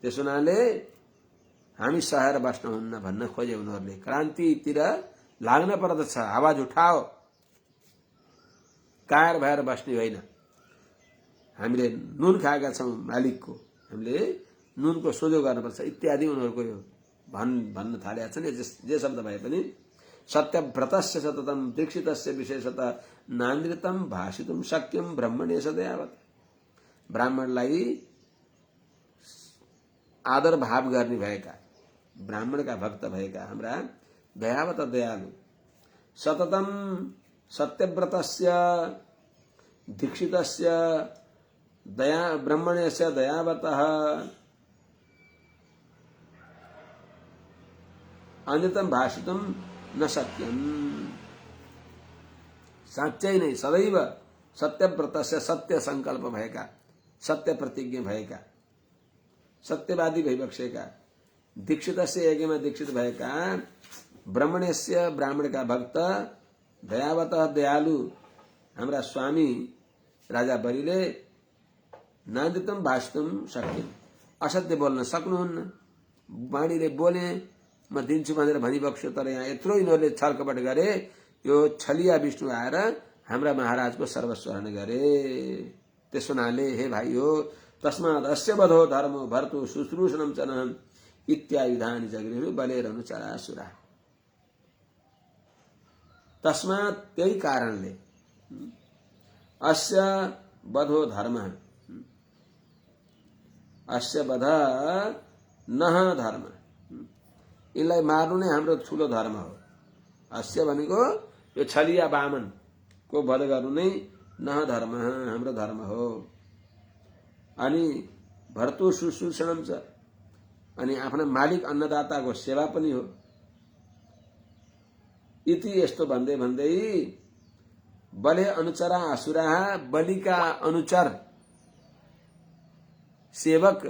त्यसो हुनाले हामी सहेर बस्नुहुन्न भन्न खोजे उनीहरूले क्रान्तितिर लाग्न पर्दछ आवाज उठाओ कायर भएर बस्ने होइन हामीले नुन खाएका छौं मालिकको हामीले नुनको सोझो गर्नुपर्छ इत्यादि उनीहरूको यो भन्न थालेका छन् जे शब्द भए पनि सत्यव्रतस्य सततम दीक्षितस्य विशेषतः नान्द्रितम भाषितुम शक्यम ब्रह्मणे सदयावत ब्राह्मणलाई आदर भाव गर्ने भएका ब्राह्मणका भक्त भएका हाम्रा दयावत दयालु सततम सत्यव्रतस्य दीक्षितस्य दया ब्रह्मण्यस्य दयावतः अन्यतम भाषितुम न शक्यम साँच्चै नै सदैव सत्यव्रतस्य सत्य संकल्प भएका सत्य प्रतिज्ञा भएका सत्यवादी भइबसेका दीक्षितस्य यज्ञमा दीक्षित भएका ब्रह्मण्यस्य ब्राह्मणका भक्त दयावतः दयालु हाम्रा स्वामी राजा बलिले नान्दितम भाषितुम शक्यम असत्य बोल्न सक्नुहुन्न वाणीले बोले म दिन्छु भनेर भनिबक्स्यो तर यहाँ यत्रो यिनीहरूले छलकपट गरे यो छलिया विष्णु आएर हाम्रा महाराजको सर्वस्व हरण गरे त्यसो हुनाले हे भाइ हो तस्मात् अस्य वधो धर्मो भर्तु शुश्रूषणं च न इत्यायुधानि जगृहु बलेर अनुचरासुरा तस्मात् त्यही कारणले अस्य वधो धर्म अस्य वध नह धर्म इनलाई मार्नु नै हाम्रो ठुलो धर्म हो अस्य भनेको यो छलिया वामन को वध गर्नु नै नह धर्म हाम्रो धर्म हो अनि भर्तु शुश्रूषणम छ अनि आफ्ना मालिक अन्नदाताको सेवा पनि हो इति यस्तो भन्दै भन्दै बले अनुचरा असुरा, बलिका अनुचर सेवक,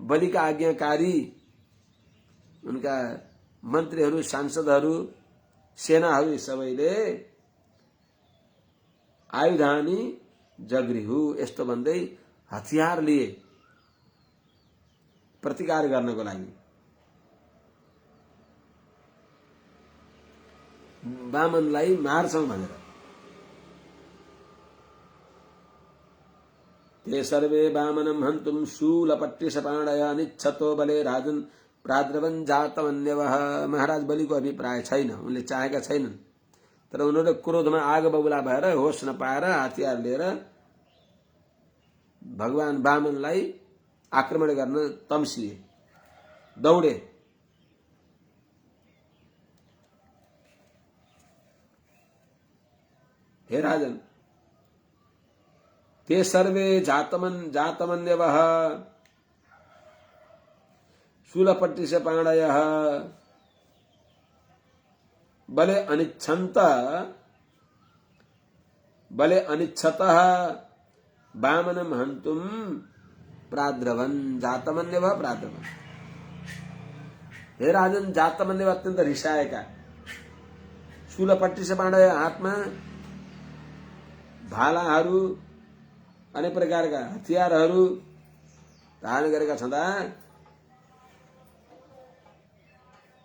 बलिका आज्ञाकारी, उनका मन्त्रीहरू, सांसदहरू, सेनाहरू सबैले आयुधानी जगृहु, यस्तो भन्दै हतियार लिए प्रतिकार गर्नको लागि वामनलाई मार्छौं भनेर। ते सर्वे वामनं हन्तुं शूलपट्टिशपाणय अनिच्छतो बले राजन प्राद्रवन जातमन्यवः। महाराज बलिको अभिप्राय छैन, उनले चाहेका छैनन्, तर उनीहरूले क्रोधमा आग बबुला भएर होस नपाएर हतियार लिएर भगवान वामनलाई आक्रमण गर्न तम्सिए, दौडे। हे राजन, ते सर्वे जातमन्यवः शूलपट्टिशपाणयः बले अनिच्छतः वामनं हन्तुं प्राद्रवन जातमन्यवः प्राद्रवन। हे राजन, जातमन्यव अत्यन्त रिसाएका, शूलपट्टिशपाणय हातमा भालाहरू, अनेक प्रकारका हतियारहरू धारण गरेका छँदा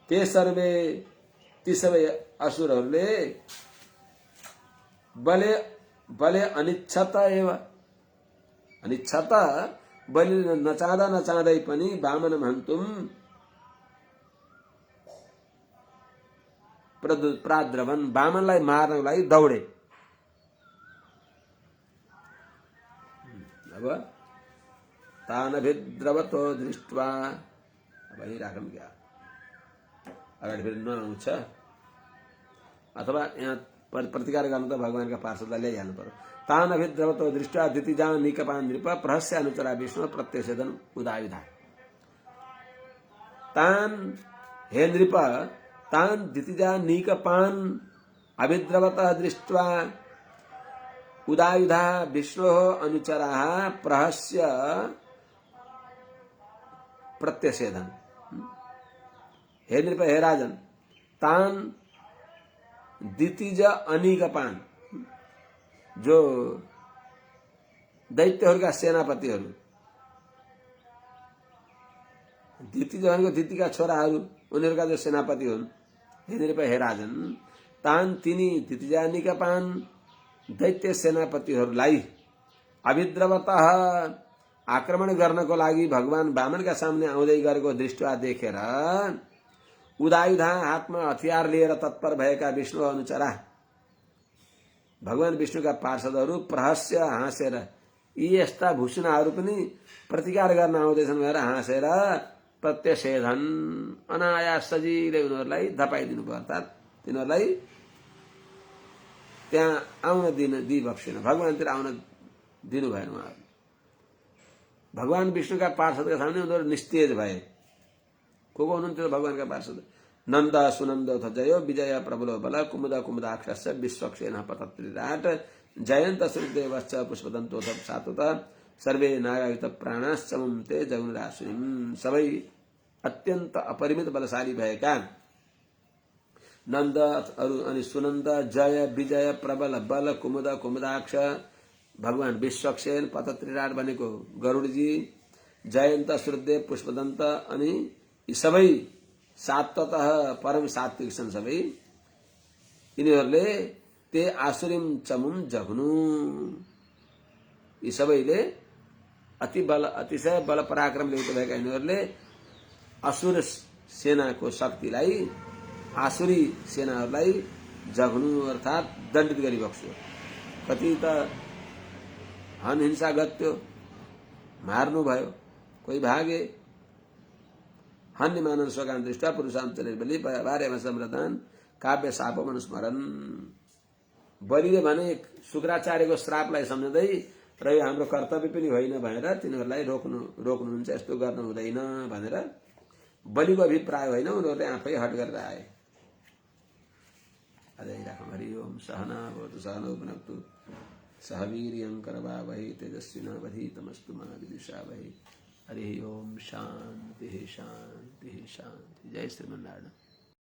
ते सर्वे, ती सबै असुरहरूले बले अनिच्छत एव, अनिच्छत बलिले नचाहँदा नचाहँदै पनि वामनं हन्तुं प्राद्रवन, वामनलाई मार्नको लागि दौडे। अब तानभिद्रवतो दृष्ट्वा, अब यही राखौँ क्या, अगाडि फेरि नआउँछ, अथवा यहाँ प्रतिकार गर्नु त भगवानका पार्षदलाई ल्याइहाल्नु पर्यो। तान अभिद्रवतो दृष्ट्वा दितिजान निकपान नृप प्रहस्य अनुचरा विष्णु प्रत्यसेदन उदायुधा। तान, हे नृप, तान दितिजान निकपान अभिद्रवतः दृष्ट्वा उदायुधा विष्णु अनुचरा प्रहस्य प्रत्यसेदन। हे नृप, हे राजन, तान दितिज अनिकपान, जो दैत्यहरूका सेनापतिहरू, दितिज भनेको दितिका छोराहरू, उनीहरूका जो सेनापति हुन्। हे नृप, हे राजन, तान तिनी दितिजा निकपान दैत्य सेनापतिहरूलाई अभिद्रवतः आक्रमण गर्नको लागि भगवान वामनका सामने आउँदै गरेको दृष्टि देखेर उदायुधा हातमा हतियार लिएर तत्पर भएका विष्णु अनुचरा, भगवान विष्णुका पार्षदहरू प्रहस्य हाँसेर, यी यस्ता भूषणाहरू पनि प्रतिकार गर्न आउँदैछन् भनेर हाँसेर प्रत्यसेधन, अनायास सजिलै उनीहरूलाई धपाइदिनु भयो। अर्थात् तिनीहरूलाई त्यहाँ आउन दिबक्सेन, भगवानतिर आउन दिनु भएन। उहाँहरू भगवान विष्णुका पार्षदका सामने उनीहरू निस्तेज भए। को हुनुहुन्थ्यो भगवानका पार्षद? नन्द सुनन्द अथ जयो विजय प्रबलो बल कुमुद कुमुदाक्षश्च विश्वक्सेन पतत्रिराट जयन्त श्रीदेवश्च पुष्पदन्तोथ सातुत सर्वे नागायुत प्राणाश्चमं ते जगुरासुरीम। सबै अत्यन्त अपरिमित बलशाली भएका नन्द अनि सुनन्द, जय, विजय, प्रबल, बल, कुमुद, कुमुदाक्ष, भगवान विश्वक्सेन, पतत्रिराट भनेको गरुडजी, जयन्त, श्रुदेव, पुष्पदन्त अनि यी सबै सात्वतः परम सात्विक छन् सबै। यिनीहरूले ते आसुरीम चमुम जघ्नु, यी सबैले अतिशय बल पराक्रम युक्त भएका यिनीहरूले असुर सेनाको शक्तिलाई, आसुरी सेनाहरूलाई जघ्नु अर्थात् दण्डित गरिबक्स्यो। कति त हन हिंसा गत्यो, मार्नु भयो, कोही भागे। हन्यमानन स्वकान दृष्ट्वा पुरुषान्तरे बलि भार्यमा सम्रदान काव्य शाप मनुस्मरण। बलिले भने शुक्राचार्यको श्रापलाई सम्झँदै र यो हाम्रो कर्तव्य पनि होइन भनेर तिनीहरूलाई रोक्नुहुन्छ, यस्तो गर्नु हुँदैन भनेर बलिको अभिप्राय होइन, उनीहरूले आफै हट गरेर आए। हरे राम। हरि ओम। सहना भवतु सहनौ भुनक्तु सह वीर्यं करवावहै तेजस्विनावधीतमस्तु मा विद्विषावहै। हरि ओम। शांति शांति शांति। जय श्रीमन्नारायण।